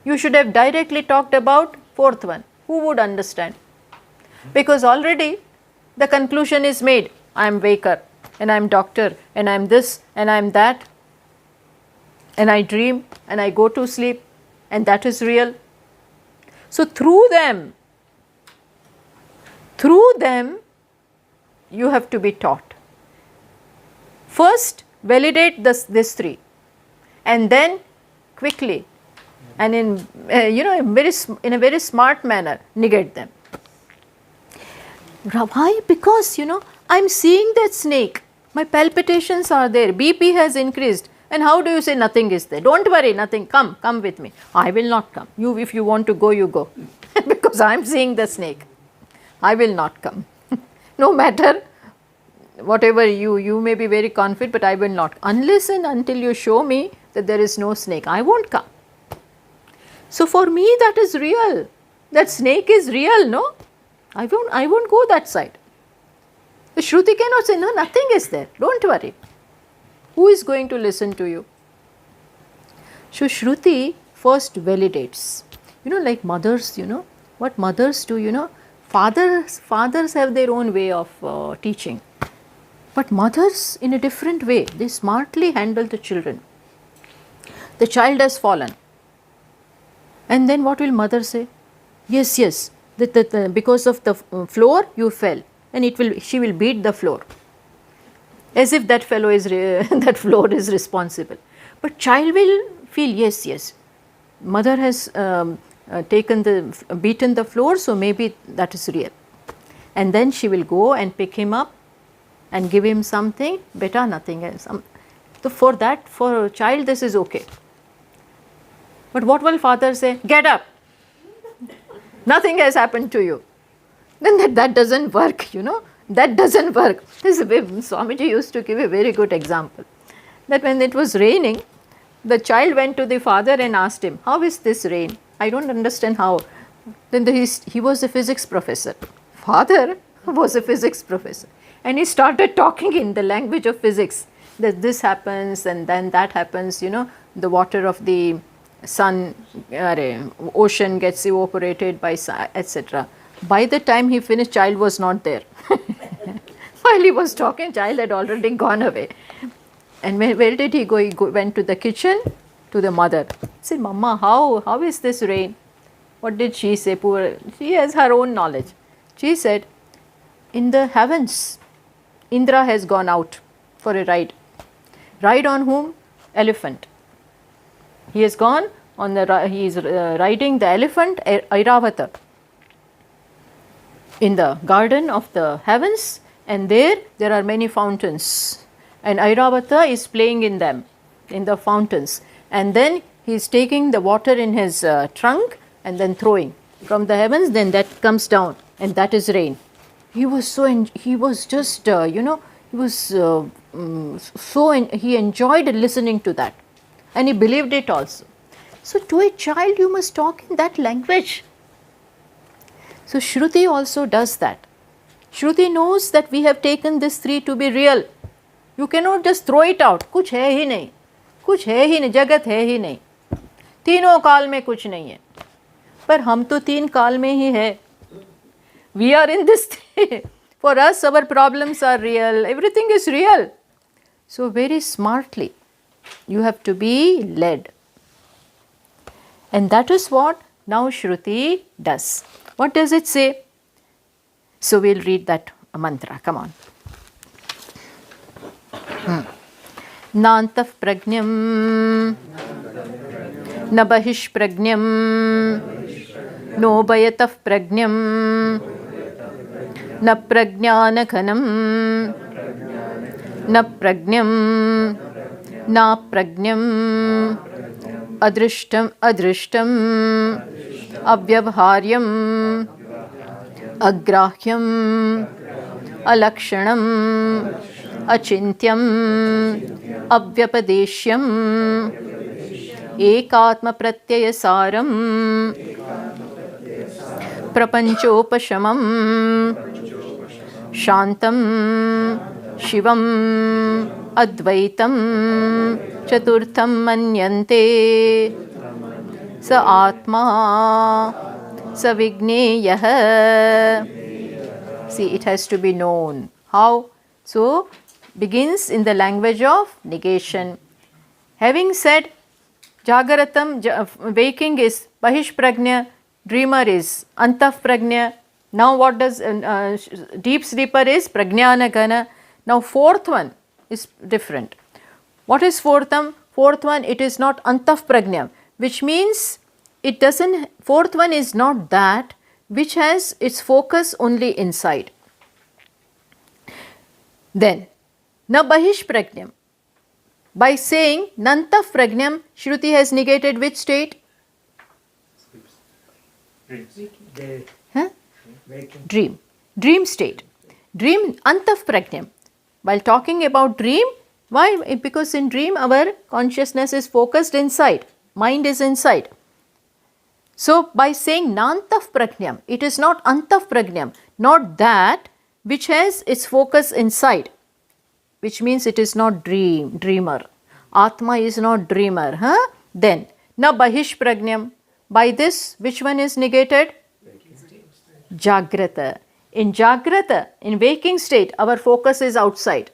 You should have directly talked about 4th one. Who would understand? Because already the conclusion is made. I am waker and I am doctor and I am this and I am that and I dream and I go to sleep and that is real. So through them you have to be taught. First validate these 3 and then quickly and in in a very smart manner negate them. Why? Because I am seeing that snake, my palpitations are there, BP has increased, and how do you say nothing is there? Don't worry, nothing, come with me. I will not come. You, if you want to go, you go. Because I am seeing the snake. I will not come. No matter whatever you may be very confident, but I will not. Unless and until you show me that there is no snake, I won't come. So for me that is real. That snake is real, no? I won't go that side. The Shruti cannot say, no, nothing is there. Don't worry. Who is going to listen to you? So Shruti first validates. Like mothers, what mothers do, fathers have their own way of teaching. But mothers in a different way, they smartly handle the children. The child has fallen. And then what will mother say? Yes, because of the floor you fell, and she will beat the floor. As if that fellow is that floor is responsible. But child will feel yes. Mother has beaten the floor, so maybe that is real. And then she will go and pick him up and give him something. Beta, nothing else. So for a child this is okay. But what will father say? Get up. Nothing has happened to you. Then that doesn't work, That doesn't work. Swamiji used to give a very good example. That when it was raining, the child went to the father and asked him, how is this rain? I don't understand how. Then he was a physics professor. Father was a physics professor. And he started talking in the language of physics. That this happens and then that happens, the water of the ocean gets evaporated by etc. By the time he finished, child was not there. While he was talking, child had already gone away. And where did he go? He went to the kitchen, to the mother. He said, Mama, how is this rain? What did she say? She has her own knowledge. She said, in the heavens, Indra has gone out for a ride. Ride on whom? Elephant. He has gone on he is riding the elephant Airavata in the garden of the heavens, and there are many fountains, and Airavata is playing in them, in the fountains, and then he is taking the water in his trunk and then throwing from the heavens, then that comes down, and that is rain. He was he enjoyed listening to that, and he believed it also. So to a child you must talk in that language. So Shruti also does that. Shruti knows that we have taken this 3 to be real. You cannot just throw it out. कुछ है ही नहीं, jagat hai hi nahi. तीनों काल में कुछ नहीं है. पर हम तो 3 काल में ही है. We are in this thing. For us, our problems are real. Everything is real. So very smartly, you have to be led. And that is what now Shruti does. What does it say? So we'll read that mantra. Come on. Nantaf prajnam, na bahish prajnam, no bayataf prajnam, na prajnana ghanam, na prajnam, na prajnam, adrishtam adrishtam, avyavharyam, agrahyam, alakshanam, achintyam, अव्यपदेश्यम एकात्म प्रत्यय सारम प्रपंचोपशमम शांतम शिवम अद्वैतम चतुर्थम मन्यन्ते स आत्मा स विज्ञेयः. See, it has to be known. How? So, begins in the language of negation. Having said Jagaratam, waking is Bahish Prajna, dreamer is Antaf Prajna. Now what does deep sleeper is Prajnana Gana. Now fourth one is different. What is fourth one? Fourth one, it is not Antaf Prajna, which means it doesn't, fourth one is not that which has its focus only inside. Then Na bahish prajnam. By saying nantaf prajnam, Shruti has negated which state? Huh? Dream. Dream state. Dream antaf prajnam. While talking about dream, why? Because in dream our consciousness is focused inside. Mind is inside. So by saying nantaf prajnam, it is not antaf prajnam, not that which has its focus inside. Which means it is not dreamer. Atma is not dreamer. Huh? Then, na bahish prajnam. By this, which one is negated? Jagrata. In Jagrata, in waking state, our focus is outside.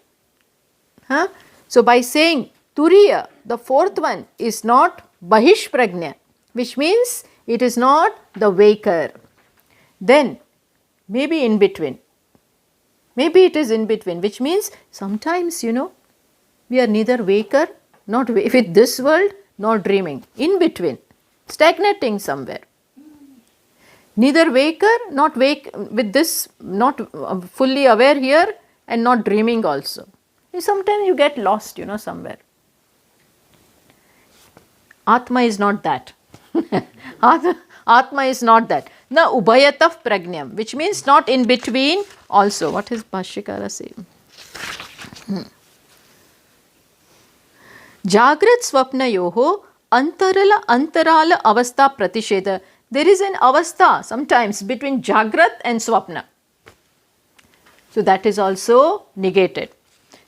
Huh? So, by saying Turiya, the fourth one is not bahish prajna, which means it is not the waker. Then, maybe in between. Maybe it is in between, which means sometimes, we are neither waker, not with this world, nor dreaming. In between, stagnating somewhere. Neither waker, not wake with this, not fully aware here, and not dreaming also. Sometimes you get lost, somewhere. Atma is not that. Atma is not that. Na ubhayataf prajnam, which means not in between also. What is Bhashyakara saying? Jagrat swapna yoho antarala avastha pratisheda. There is an avastha sometimes between Jagrat and Swapna. So that is also negated.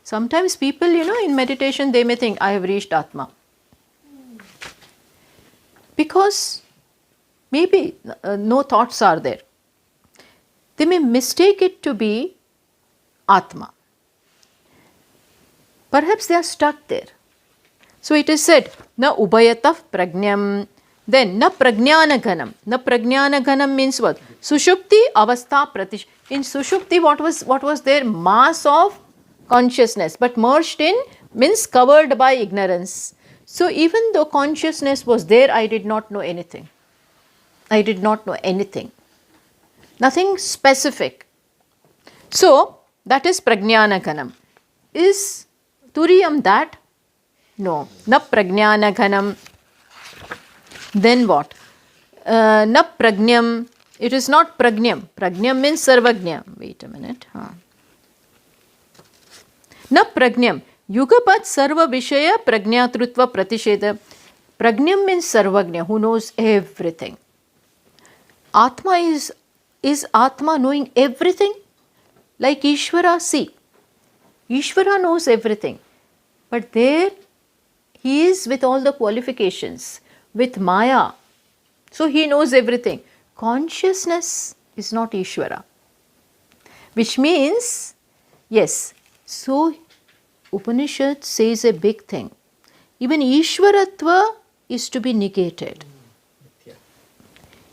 Sometimes people, in meditation they may think, I have reached Atma. Because maybe no thoughts are there. They may mistake it to be Atma. Perhaps they are stuck there. So it is said, na ubhayataf prajnam. Then na prajnana ghanam. Na prajnana ghanam means what? Sushupti avastha pratish. In Sushupti what was there? Mass of consciousness, but merged in means covered by ignorance. So even though consciousness was there, I did not know anything. I did not know anything. Nothing specific. So that is prajnana ghanam. Is turiyam that? No. Na prajnana ghanam. Then what? Na prajnam. It is not prajnam. Prajnam means sarvagnya. Wait a minute. Na prajnam. Yugapat sarva vishaya prajnatrutva pratisheda. Prajnam means sarvagnya, who knows everything. Atma is Atma knowing everything? Like Ishvara, see. Ishvara knows everything. But there he is with all the qualifications, with Maya. So he knows everything. Consciousness is not Ishvara. Which means, yes, so Upanishad says a big thing. Even Ishvaratva is to be negated.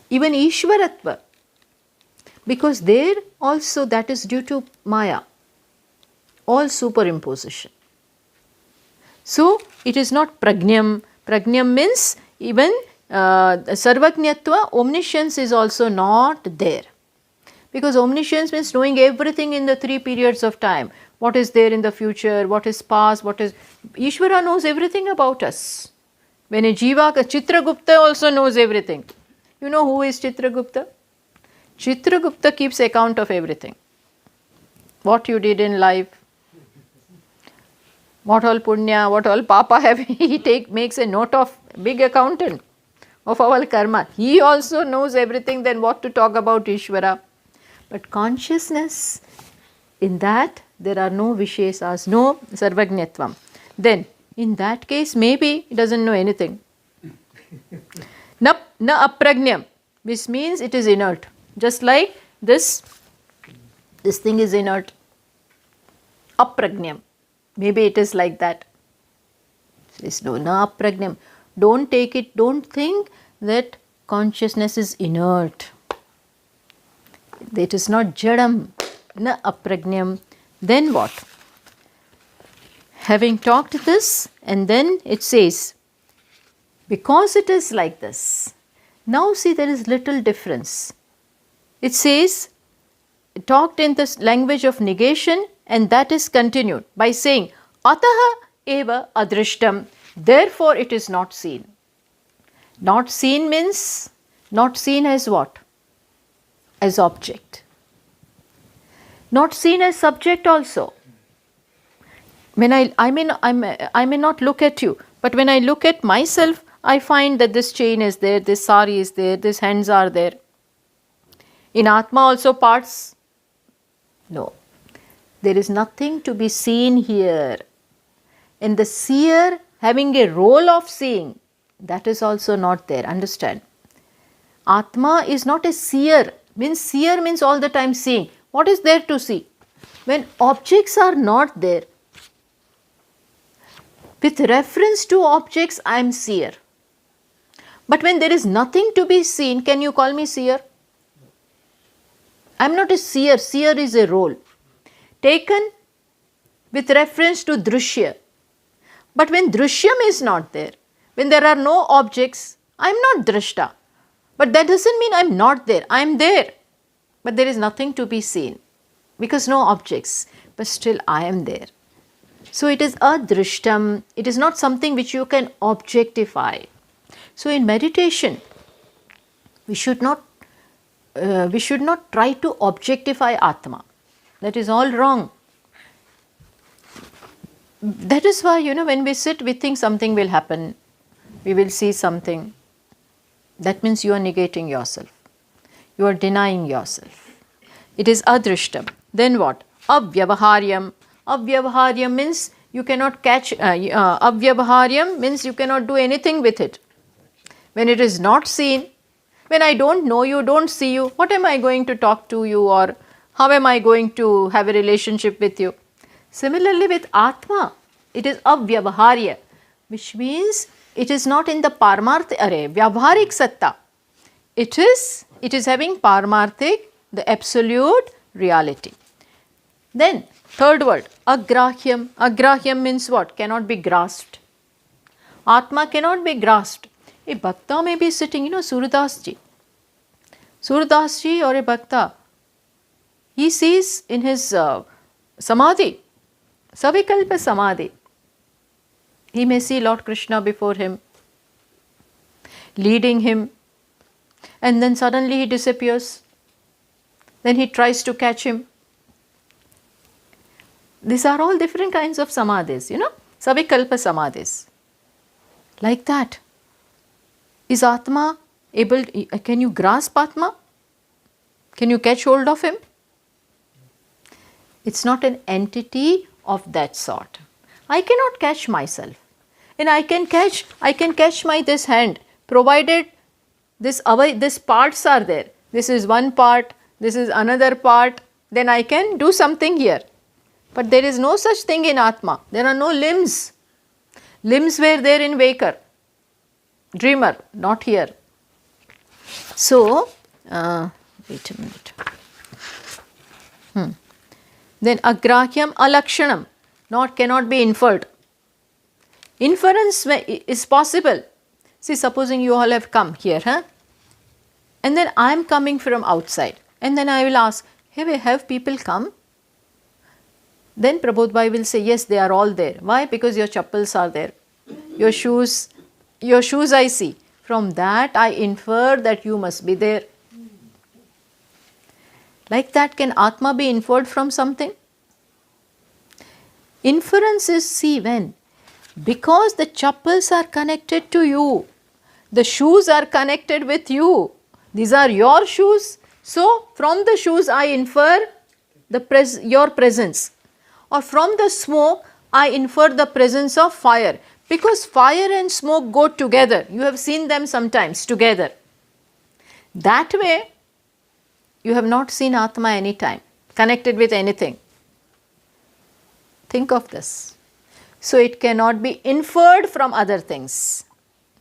Even Ishvaratva. Because there also that is due to Maya. All superimposition. So it is not Prajnam. Prajnam means even Sarvajñatva, omniscience is also not there. Because omniscience means knowing everything in the 3 periods of time. What is there in the future, what is past, what is... Ishvara knows everything about us. When a Jiva, Chitragupta also knows everything. You know who is Chitragupta? Chitragupta keeps account of everything. What you did in life, what all punya, what all papa have, he makes a note of, big accountant of our karma. He also knows everything, then what to talk about Ishvara. But consciousness, in that there are no vishesas, no sarvajñatvam. Then in that case maybe he doesn't know anything. Na aprajñam, which means it is inert. Just like this thing is inert. Aprajñam. Maybe it is like that. There is no na aprajñam. Don't take it, don't think that consciousness is inert. It is not jadam, na aprajñam. Then what? Having talked this, and then it says, because it is like this. Now see, there is little difference. It says, talked in the language of negation, and that is continued by saying, ataha eva adrishtam, therefore it is not seen. Not seen means, not seen as what? As object. Not seen as subject also. When I may not look at you, but when I look at myself, I find that this chain is there, this sari is there, these hands are there. In Atma also parts? No. There is nothing to be seen here. And the seer having a role of seeing, that is also not there. Understand? Atma is not a seer. Seer means all the time seeing. What is there to see? When objects are not there, with reference to objects, I am seer. But when there is nothing to be seen, can you call me seer? I am not a seer. Seer is a role taken with reference to drishya. But when drishyam is not there, when there are no objects, I am not drishta. But that doesn't mean I am not there. I am there. But there is nothing to be seen because no objects. But still I am there. So it is adrishtam. It is not something which you can objectify. So in meditation, we should not try to objectify Atma. That is all wrong. That is why, when we sit, we think something will happen. We will see something. That means you are negating yourself. You are denying yourself. It is adrishtam. Then what? Avyavaharyam. Avyavaharyam means you cannot catch. Avyavaharyam means you cannot do anything with it. When it is not seen, when I don't know you, don't see you, what am I going to talk to you, or how am I going to have a relationship with you? Similarly with Atma, it is avyavaharya, which means it is not in the parmarthik, vyavaharik satta. It is having parmarthik, the absolute reality. Then third word, agrahyam. Agrahyam means what? Cannot be grasped. Atma cannot be grasped. A bhakta may be sitting, Suradasji. Suradasji or a bhakta, he sees in his samadhi, savikalpa samadhi, he may see Lord Krishna before him, leading him, and then suddenly he disappears. Then he tries to catch him. These are all different kinds of samadhis, savikalpa samadhis. Like that. Is Atma able, can you grasp Atma? Can you catch hold of him? It's not an entity of that sort. I cannot catch myself. And I can catch my this hand, provided This parts are there. This is one part, this is another part, then I can do something here. But there is no such thing in Atma. There are no limbs. Limbs were there in waker, dreamer, not here. So, wait a minute. Then agrahyam alakshanam, cannot be inferred. Inference is possible. See, supposing you all have come here, and then I am coming from outside, and then I will ask, hey, have people come? Then Prabodh Bhai will say, yes, they are all there. Why? Because your chappals are there. Your shoes I see. From that I infer that you must be there. Like that, can Atma be inferred from something? Inference is, see, when? Because the chappals are connected to you. The shoes are connected with you. These are your shoes. So, from the shoes I infer your presence. Or from the smoke I infer the presence of fire. Because fire and smoke go together. You have seen them sometimes together. That way, you have not seen Atma any time, connected with anything. Think of this. So, it cannot be inferred from other things.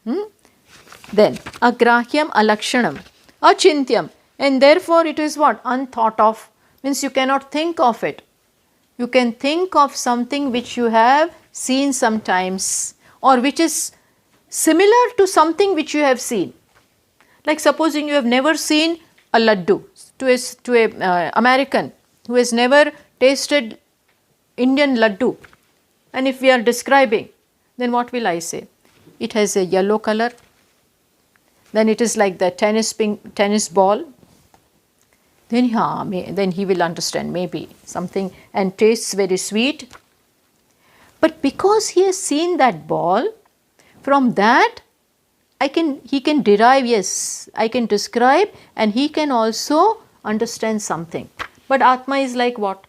Then, agrahyam alakshanam, achintyam, and therefore it is what? Unthought of, means you cannot think of it. You can think of something which you have seen sometimes, or which is similar to something which you have seen. Like supposing you have never seen a laddu, to a American who has never tasted Indian laddu, and if we are describing, then what will I say? It has a yellow color, then it is like the tennis ball. Then he will understand maybe something, and tastes very sweet. But because he has seen that ball, from that he can derive, yes, I can describe, and he can also understand something. But Atma is like what?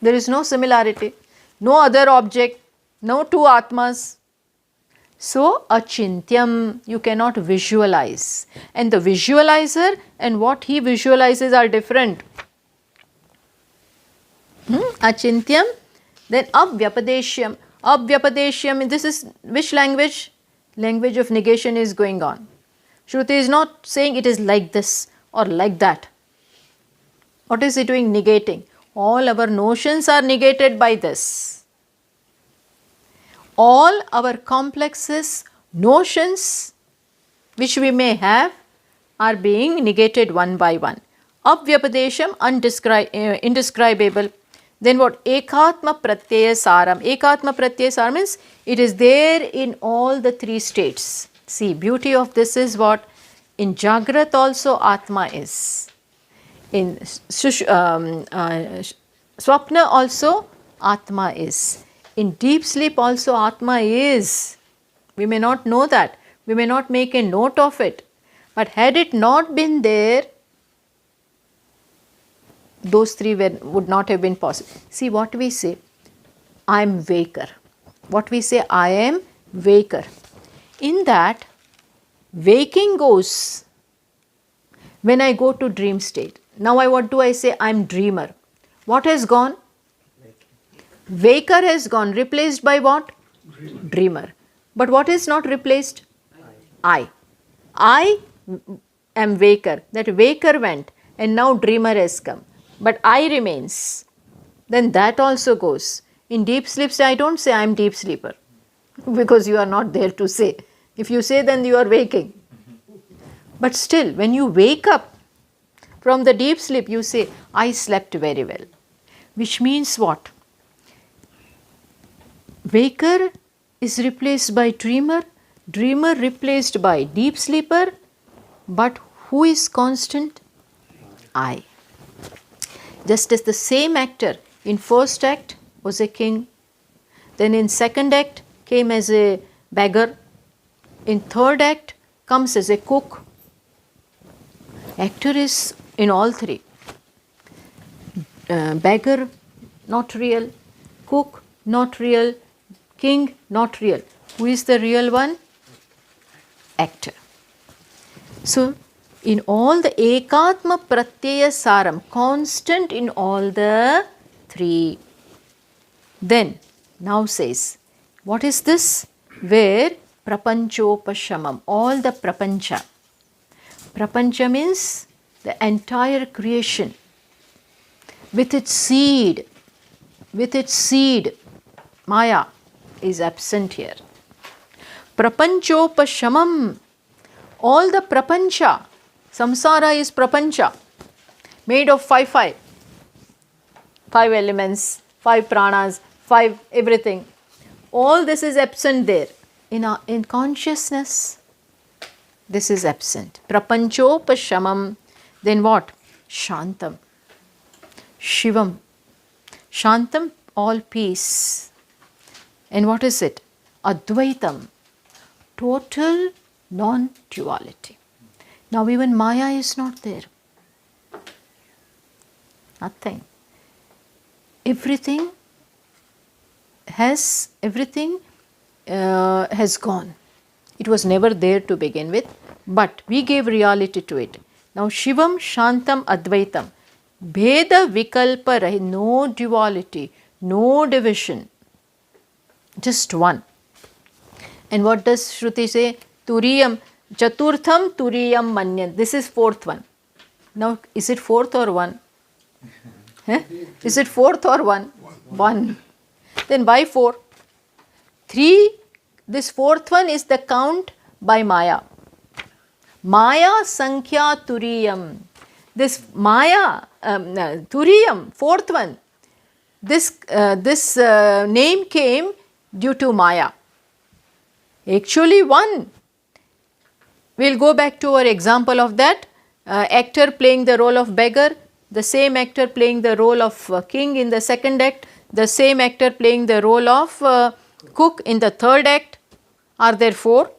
There is no similarity, no other object, no two Atmas. So, achintyam, you cannot visualize. And the visualizer and what he visualizes are different. Achintyam, then avyapadeshyam. Avyapadeshyam, this is which language? Language of negation is going on. Shruti is not saying it is like this or like that. What is it doing? Negating. All our notions are negated by this. All our complexes, notions which we may have are being negated one by one. Avyapadesham, indescribable. Then what? Ekatma pratyaya saram. Ekatma pratyaya saram means it is there in all the three states. See, beauty of this is what? In Jagrat also Atma is. In Swapna also Atma is. In deep sleep also Atma is. We may not know that. We may not make a note of it. But had it not been there, those three would not have been possible. See what we say, I am waker. What we say, I am waker. In that, waking goes when I go to dream state. Now what do I say? I am dreamer. What has gone? Waker has gone, replaced by what? Dreamer. But what is not replaced? I am waker. That waker went and now dreamer has come. But I remains. Then that also goes. In deep sleep, I don't say I am deep sleeper because you are not there to say. If you say, then you are waking. But still, when you wake up from the deep sleep, you say, I slept very well. Which means what? Waker is replaced by dreamer, dreamer replaced by deep sleeper, but who is constant? I. Just as the same actor in first act was a king, then in second act came as a beggar, in third act comes as a cook. Actor is in all three. Beggar, not real. Cook, not real. King, not real. Who is the real one? Actor. So, in all the Ekatma Pratyaya Saram, constant in all the three. Then, now says, what is this? Where Prapanchopashamam, all the Prapancha. Prapancha means the entire creation with its seed, Maya is absent here. Prapanchopashamam, all the Prapancha, samsara is Prapancha, made of five elements, 5 pranas, 5 everything. All this is absent there. In consciousness, this is absent. Prapanchopashamam. Then what? Shantam. Shivam. Shantam, all peace. And what is it? Advaitam. Total non-duality. Now even Maya is not there. Nothing. Everything has gone. It was never there to begin with, but we gave reality to it. Now Shivam, Shantam, Advaitam. Bheda Vikalpa Rahi, no duality, no division. Just one. And what does Shruti say? Turiyam, Chaturtham Turiyam Manyan. This is fourth one. Now is it fourth or one? Is it fourth or one? One. Then why 4? 3, this fourth one is the count by Maya. Maya Sankhya Turiyam. This Maya, Turiyam, fourth one. This name came due to Maya. Actually 1. We'll go back to our example of that. Actor playing the role of beggar, the same actor playing the role of king in the second act, the same actor playing the role of cook in the third act. Are there 4?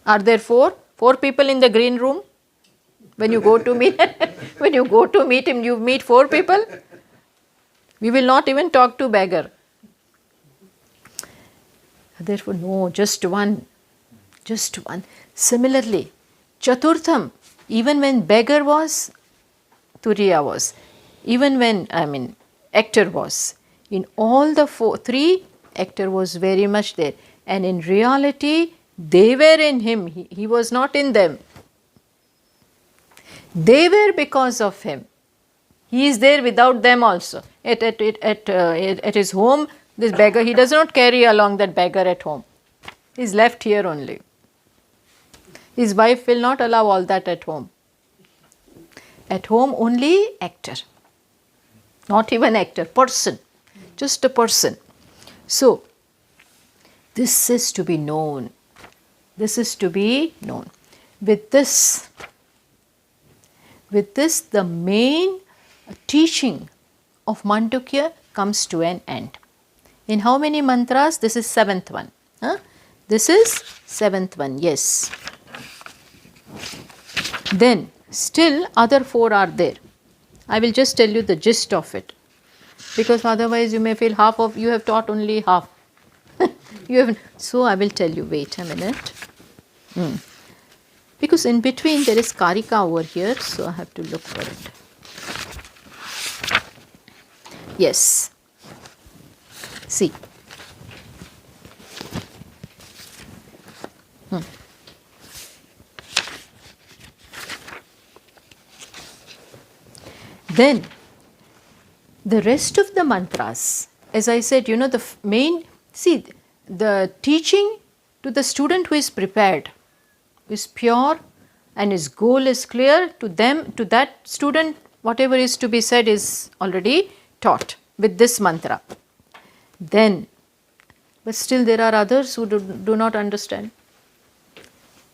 Are there 4? 4 people in the green room? When you go to meet him, you meet 4 people. We will not even talk to beggar. Therefore, no, just one. Just one. Similarly, Chaturtham, even when beggar was, Turiya was. Even when, actor was. In all the 3, actor was very much there. And in reality, they were in him. He was not in them. They were because of him. He is there without them also. At his home, this beggar, he does not carry along that beggar at home. He is left here only. His wife will not allow all that at home. At home only actor. Not even actor, person. Just a person. So, this is to be known. This is to be known. With this, the main teaching of Mandukya comes to an end. In how many mantras? This is 7th one. This is 7th one, yes. Then, still other 4 are there. I will just tell you the gist of it. Because otherwise you may feel you have taught only half. So I will tell you, wait a minute. Because in between there is Karika over here, so I have to look for it. Yes. See. Then, the rest of the mantras, as I said, the main, the teaching to the student who is prepared, is pure and his goal is clear, to that student, whatever is to be said is already taught with this mantra. Then, but still there are others who do not understand.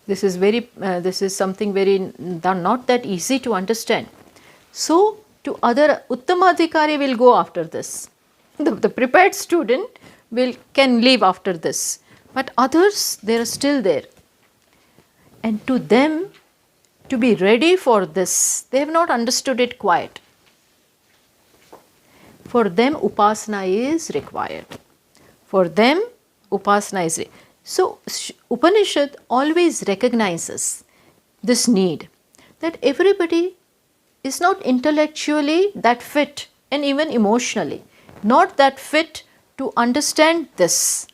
This is something very, not that easy to understand. So, to other, Uttamadhikari will go after this. The prepared student can leave after this. But others, they are still there. And to them, to be ready for this, they have not understood it quite. For them, Upasana is required. For them, Upasana is required. So, Upanishad always recognizes this need that everybody is not intellectually that fit and even emotionally not that fit to understand this.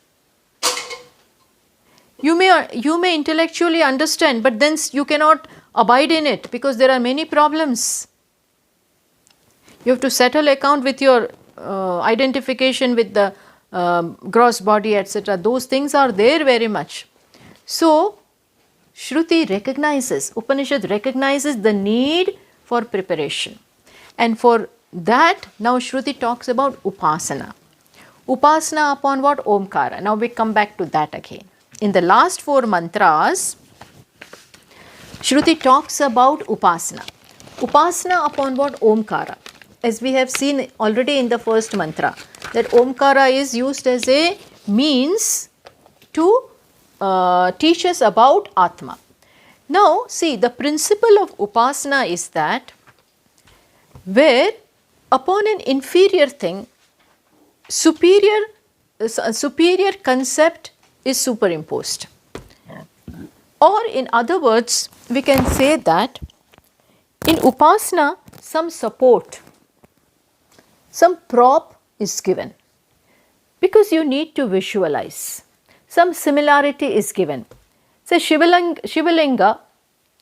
You may intellectually understand, but then you cannot abide in it because there are many problems. You have to settle account with your identification with the gross body, etc. Those things are there very much. So, Shruti recognizes, Upanishad recognizes the need for preparation. And for that, now Shruti talks about Upasana. Upasana upon what? Omkara. Now we come back to that again. In the last 4 mantras, Shruti talks about Upasana. Upasana upon what? Omkara. As we have seen already in the first mantra, that Omkara is used as a means to teach us about Atma. Now, see, the principle of Upasana is that where upon an inferior thing, superior concept is superimposed. Or in other words, we can say that in Upasana, some support, some prop is given because you need to visualize. Some similarity is given. So, Shivalinga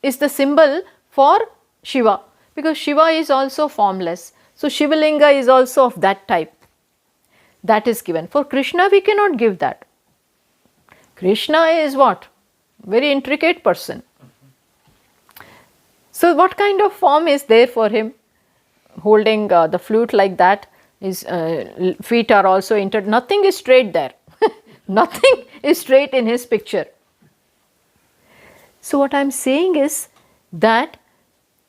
is the symbol for Shiva because Shiva is also formless. So, Shivalinga is also of that type. That is given. For Krishna, we cannot give that. Krishna is what? Very intricate person. So, what kind of form is there for him? Holding the flute like that, his feet are also nothing is straight there. Nothing is straight in his picture. So, what I am saying is that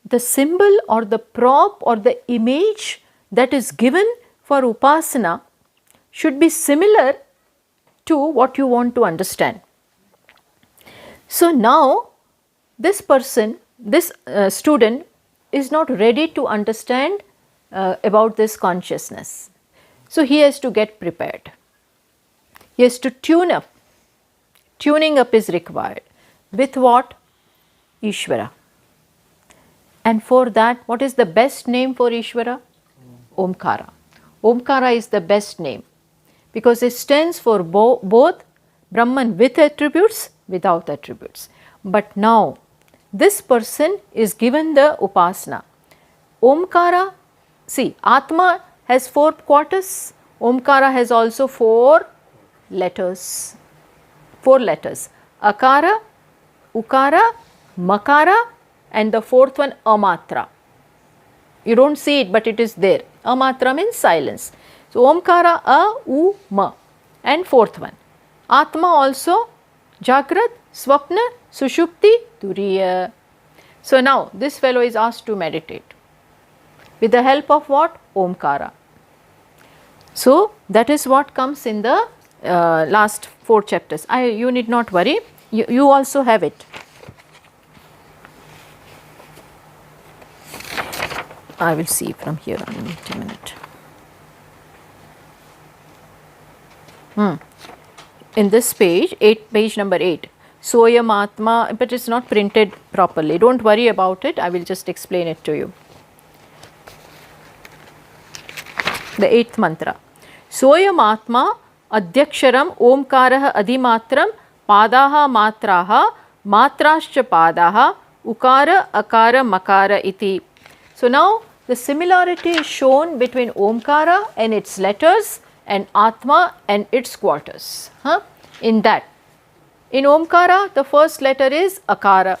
the symbol or the prop or the image that is given for Upasana should be similar to what you want to understand. So, now this person, this student is not ready to understand about this consciousness. So, he has to get prepared. He has to tune up. Tuning up is required. With what? Ishvara. And for that, what is the best name for Ishvara? Omkara. Omkara is the best name because it stands for both Brahman with attributes, without attributes. But now, this person is given the Upasana. Omkara, see, Atma has 4 quarters. Omkara has also 4 letters. 4 letters. Akara, Ukara, Makara, and the 4th one, Amatra. You don't see it, but it is there. Amatra means silence. So, Omkara, A, U, Ma, and 4th one. Atma also, Jagrat, Swapna, Sushupti, Turiya. So, now this fellow is asked to meditate with the help of what? Omkara. So, that is what comes in the last 4 chapters. You need not worry, you also have it. I will see from here on. Wait a minute. In this page, page number 8, Soyam Atma, but it is not printed properly. Don't worry about it, I will just explain it to you. The 8th mantra. Soyam Atma Adhyaksharam Omkarah Adhimatram Padaha Matraha Matrascha Padaha Ukara Akara Makara iti. So, now the similarity is shown between Omkara and its letters and Atma and its quarters. In that, in Omkara, the first letter is Akara.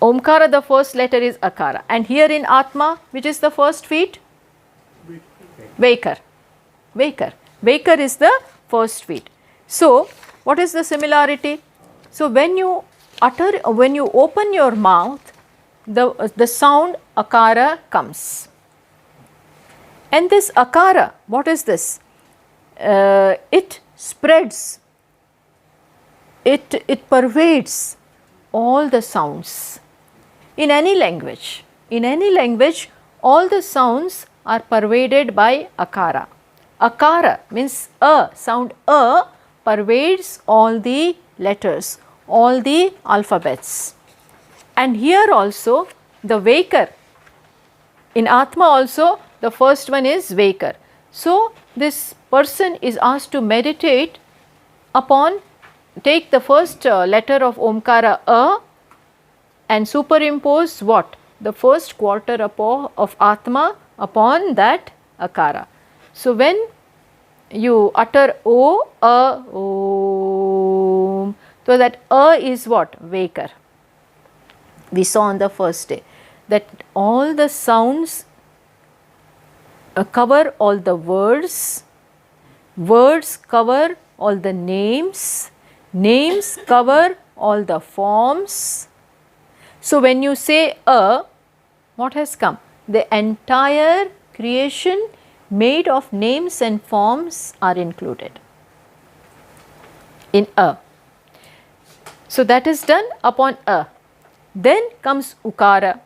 Omkara, the first letter is Akara. And here in Atma, which is the first feet? Vaikar. Vaikar. Vaikar is the first feet. So, what is the similarity? So, when you open your mouth, the sound Akara comes. And this Akara, what is this? It spreads, it pervades all the sounds in any language. In any language, all the sounds are pervaded by Akara. Akara means sound pervades all the letters, all the alphabets. And here also the Vaikar, in Atma also the first one is Vaikar. So this person is asked to meditate upon, take the first letter of Omkara A and superimpose what? The first quarter of Atma upon that Akara. So when you utter O, A, Om, so that A is what? Vaikar. We saw on the first day that all the sounds cover all the words, words cover all the names, names cover all the forms. So when you say A, what has come? The entire creation made of names and forms are included in A. So that is done upon A. Then comes Ukara.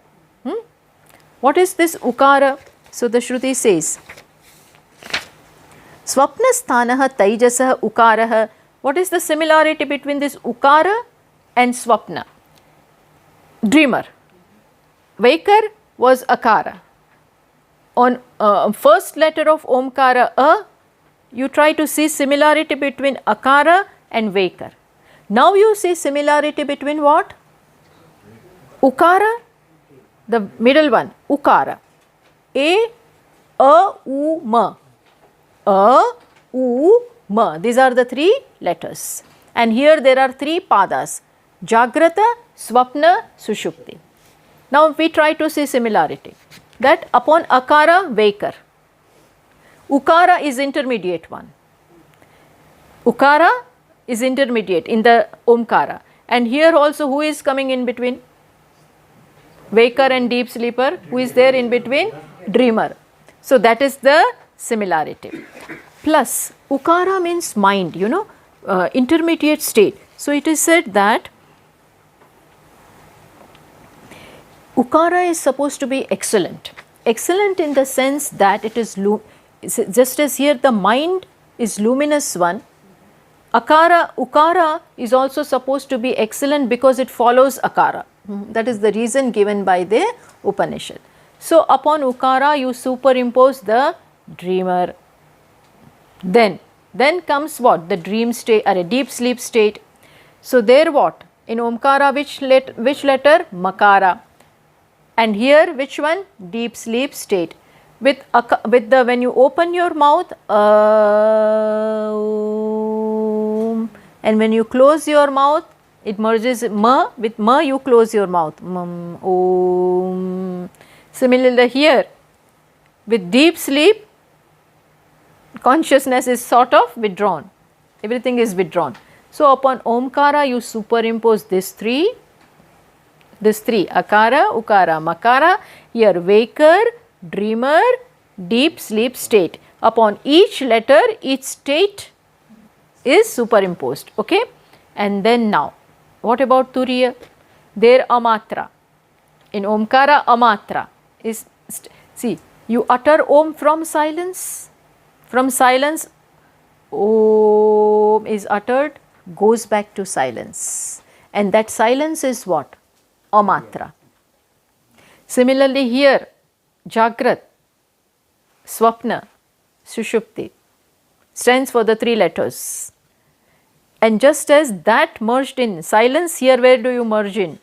What is this Ukara? So the Shruti says, Swapnasthanaha Taijasaha Ukaraha. What is the similarity between this Ukara and Swapna? Dreamer. Vaikar was Akara. On first letter of Omkara A, you try to see similarity between Akara and Vaikar. Now you see similarity between what? Ukara, the middle one, Ukara. A, U, Ma. A, U, Ma. These are the three letters. And here there are three padas. Jagrata, Swapna, Sushupti. Now we try to see similarity. That upon Akara, Vaikar. Ukara is intermediate one. Ukara is intermediate in the Omkara. And here also who is coming in between? Vaikar and deep sleeper. Who is there in between? Dreamer. So that is the similarity. Plus Ukara means mind, intermediate state. So it is said that Ukara is supposed to be excellent. Excellent in the sense that it is, just as here the mind is luminous one, Ukara is also supposed to be excellent because it follows Akara. That is the reason given by the Upanishad. So upon Ukara you superimpose the dreamer. Then comes what? The dream state or a deep sleep state. So there what? In Omkara which letter? Makara. And here which one? Deep sleep state. With the when you open your mouth, and when you close your mouth, it merges Ma. With Ma you close your mouth. Om. Similarly here, with deep sleep, consciousness is sort of withdrawn. Everything is withdrawn. So upon Omkara you superimpose these three, Akara, Ukara, Makara. Here Vaikar, dreamer, deep sleep state. Upon each letter, each state is superimposed. Okay. And then now, what about Turiya? There Amatra. In Omkara, Amatra is, see, you utter Om from silence. From silence, Om is uttered, goes back to silence. And that silence is what? Amatra. Similarly here, Jagrat, Swapna, Sushupti stands for the three letters. And just as that merged in silence, here where do you merge in?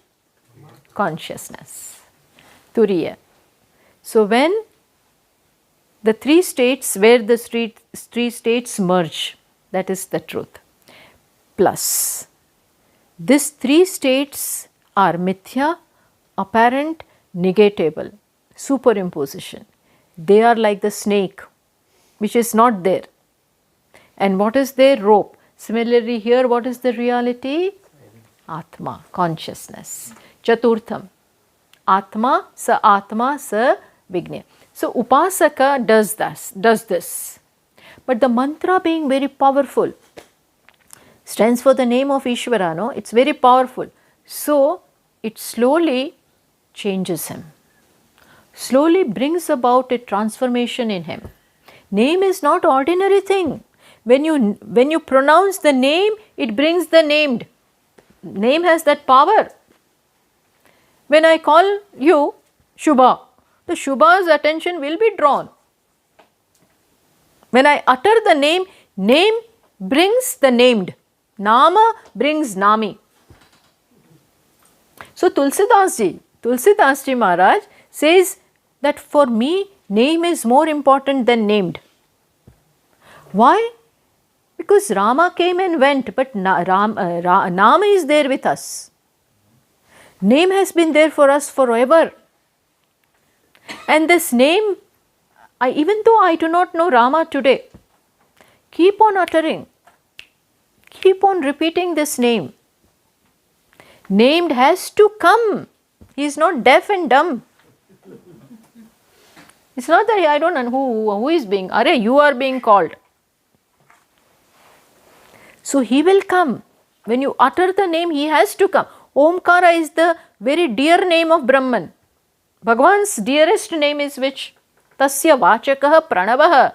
Consciousness. Turiya. So when the three states, where the three states merge, that is the truth. Plus, these three states are mithya, apparent, negatable, superimposition. They are like the snake, which is not there. And what is their rope? Similarly here, what is the reality? Atma, consciousness. Chaturtham. Atma, sa vignya. So Upasaka does this. But the mantra being very powerful, stands for the name of Ishvara, no? It's very powerful. So it slowly changes him. Slowly brings about a transformation in him. Name is not ordinary thing. When you pronounce the name, it brings the named. name has that power. When I call you Shubha, the Shubha's attention will be drawn. When I utter the name, name brings the named. Nama brings Nami. So Tulsidas Ji Maharaj says that for me, name is more important than named. Why? Because Rama came and went, but Nama is there with us. Name has been there for us forever. And this name, even though I do not know Rama today, keep on uttering, keep on repeating this name. Named has to come. He is not deaf and dumb. It's not that I don't know who is being, you are being called. So he will come. When you utter the name, he has to come. Omkara is the very dear name of Brahman. Bhagavan's dearest name is which? Tasya vachakaha pranavaha.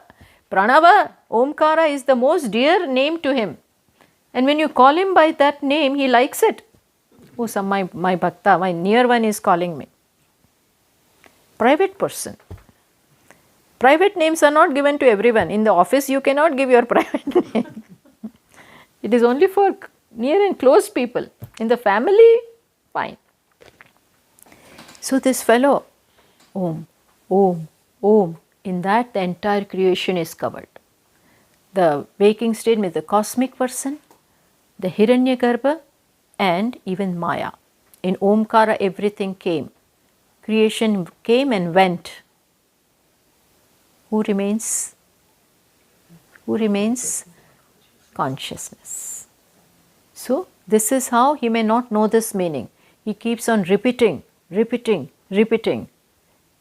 Pranava, Omkara is the most dear name to him. And when you call him by that name, he likes it. Oh, my bhakta, my near one is calling me. Private person. Private names are not given to everyone. In the office, you cannot give your private name. It is only for near and close people. In the family, fine. So this fellow, Om, Om, Om, in that the entire creation is covered. The waking state means the cosmic person, the Hiranyagarbha, and even Maya. In Omkara everything came. Creation came and went. Who remains? Who remains? Consciousness. So this is how he may not know this meaning. He keeps on repeating, repeating, repeating,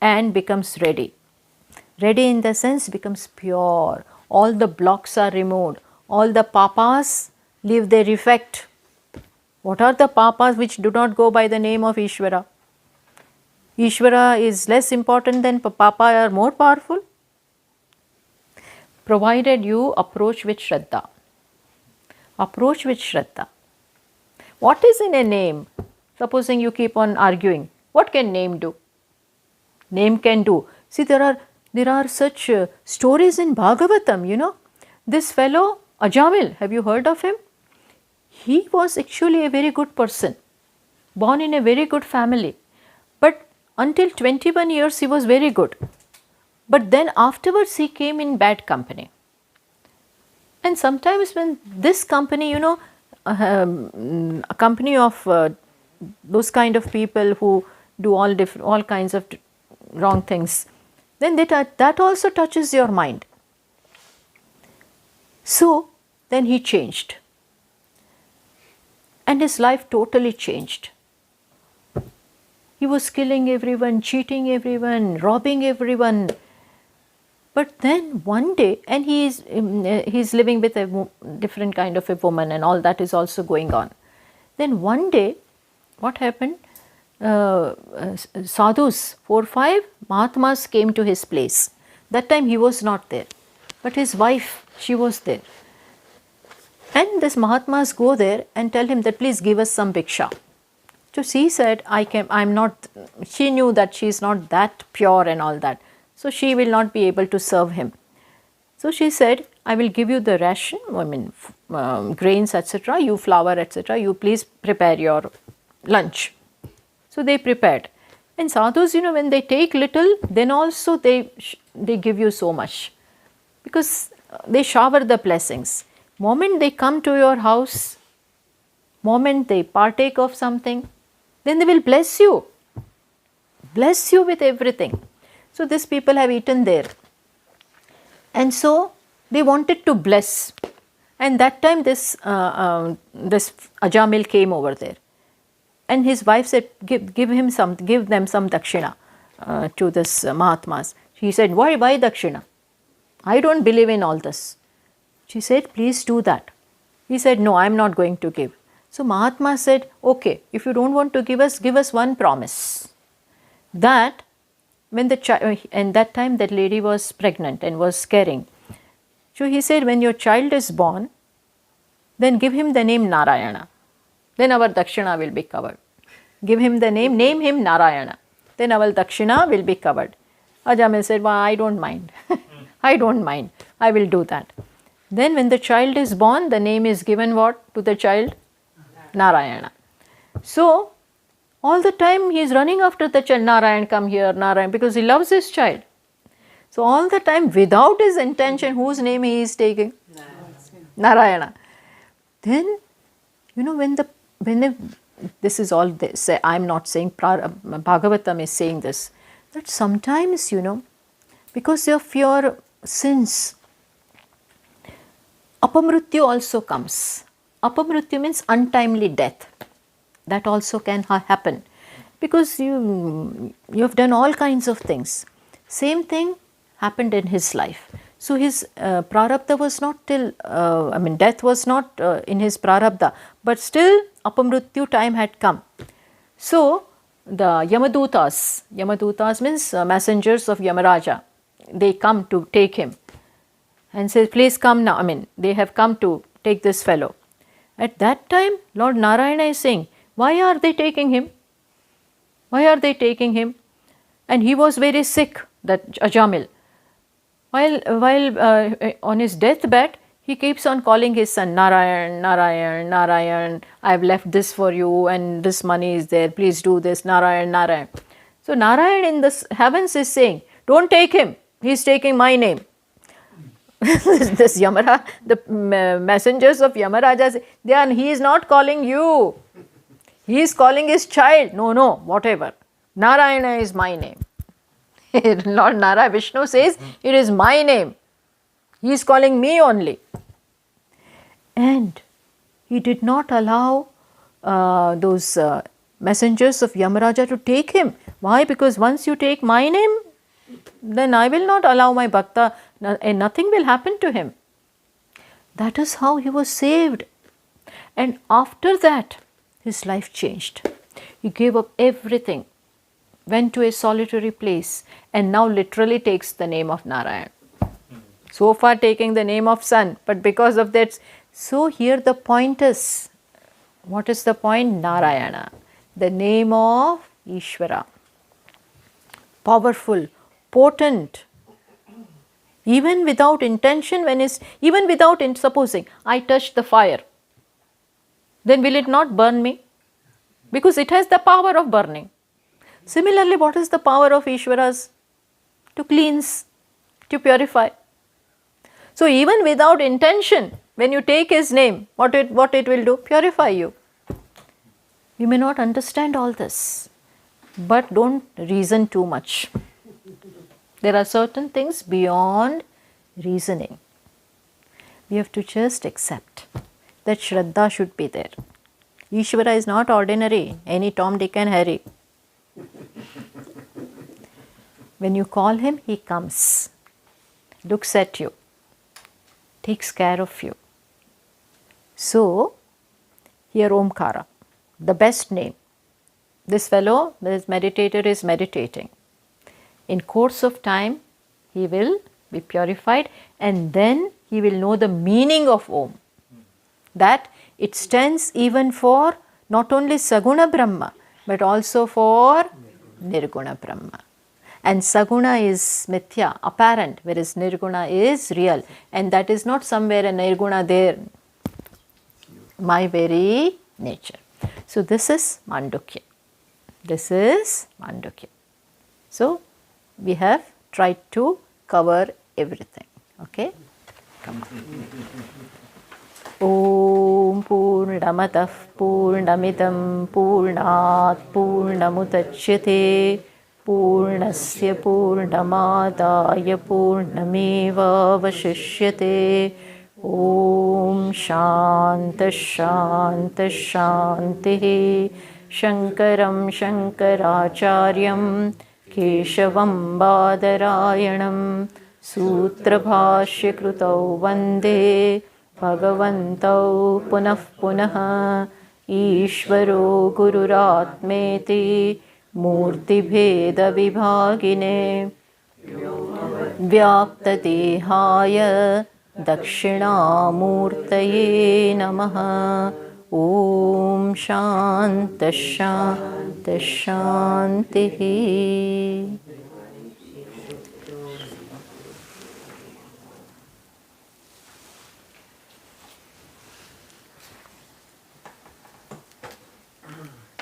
and becomes ready. Ready in the sense becomes pure. All the blocks are removed. All the papas leave their effect. What are the papas which do not go by the name of Ishvara? Ishvara is less important than papa are more powerful? Provided you approach with Shraddha. Approach with Shraddha. What is in a name? Supposing you keep on arguing, what can name do? Name can do. See, there are such stories in Bhagavatam, you know. This fellow, Ajamil, have you heard of him? He was actually a very good person, born in a very good family. But until 21 years, he was very good. But then afterwards, he came in bad company. And sometimes when this company, you know, a company of those kind of people who do all kinds of wrong things, then that also touches your mind. So then he changed. And his life totally changed. He was killing everyone, cheating everyone, robbing everyone. But then one day, and he's living with a different kind of a woman, and all that is also going on. Then one day, what happened? Sadhus, 4-5 Mahatmas came to his place. That time he was not there, but his wife, she was there. And this Mahatmas go there and tell him that please give us some bhiksha. So she said, I'm not, she knew that she is not that pure and all that. So she will not be able to serve him. So she said, I will give you the ration, grains, etc., you flour, etc., you please prepare your lunch. So they prepared. And sadhus, you know, when they take little, then also they give you so much. Because they shower the blessings. Moment they come to your house, moment they partake of something, then they will bless you with everything. So these people have eaten there. And so they wanted to bless. And that time this Ajamil came over there. And his wife said, give them some dakshina to this Mahatmas. He said, why dakshina? I don't believe in all this. She said, please do that. He said, no, I am not going to give. So Mahatma said, okay, if you don't want to give us one promise. That when and that time that lady was pregnant and was carrying. So he said, when your child is born, then give him the name Narayana. then our dakshina will be covered. Give him the name him Narayana, then our dakshina will be covered. Ajamil said, well, I don't mind. I don't mind. I will do that. Then when the child is born, the name is given what to the child? Narayana. So, all the time he is running after the child, Narayan, come here, Narayan, because he loves his child. So, all the time without his intention, whose name he is taking? Narayana. Then, when this is all this, I am not saying, Bhagavatam is saying this, that sometimes, because of your sins, apamrityu also comes. Apamrityu means untimely death. That also can happen because you have done all kinds of things. Same thing happened in his life. So his prarabdha was not till, death was not in his prarabdha, but still apamrityu time had come. So the Yamadutas means messengers of Yamaraja, they come to take him and say, please come now. They have come to take this fellow. At that time, Lord Narayana is saying, why are they taking him? Why are they taking him? And he was very sick, that Ajamil. While on his deathbed, he keeps on calling his son, Narayan, Narayan, Narayan, I have left this for you and this money is there, please do this, Narayan, Narayan. So Narayan in the heavens is saying, don't take him, he is taking my name. This Yamara, the messengers of Yamaraja, he is not calling you. He is calling his child. No, whatever. Narayana is my name. Lord Narayana, Vishnu says, it is my name. He is calling me only. And he did not allow those messengers of Yamaraja to take him. Why? Because once you take my name, then I will not allow my bhakta, and nothing will happen to him. That is how he was saved. And after that, his life changed. He gave up everything, went to a solitary place, and now literally takes the name of Narayan. So far taking the name of son, but because of that, so here the point is, what is the point? Narayana, the name of Ishvara. Powerful, potent, even without intention, supposing I touch the fire, then will it not burn me? Because it has the power of burning. Similarly, what is the power of Ishvara's? To cleanse, to purify. So even without intention, when you take his name, what it will do? Purify you. You may not understand all this, but don't reason too much. There are certain things beyond reasoning. We have to just accept that Shraddha should be there. Ishvara is not ordinary, any Tom, Dick and Harry. When you call him, he comes, looks at you, takes care of you. So, here Omkara, the best name. This fellow, this meditator is meditating. In course of time, he will be purified and then he will know the meaning of Om. That it stands even for not only Saguna Brahma, but also for Nirguna Brahma. And Saguna is mithya, apparent, whereas Nirguna is real. And that is not somewhere a Nirguna there, my very nature. So this is Mandukya. This is Mandukya. So we have tried to cover everything. Okay? Come on. Om Purnamatav Purnamidam Purnat Purnamudachyate Purnasya Purnamadaya Purnameva Vashishyate. Om Shanta Shanta Shanti. Shankaram Shankaracharyam Keshavam Badarayanam Sutrabhashya Krutau Vande Bhagavantau Punah Punah Ishvaro Gururatmeti Murti Bheda Vibhagine Vyapta Dehaya Dakshina Murtaye Namaha. Om Shanta Shanta Shantihi.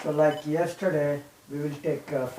So like yesterday, we will take 5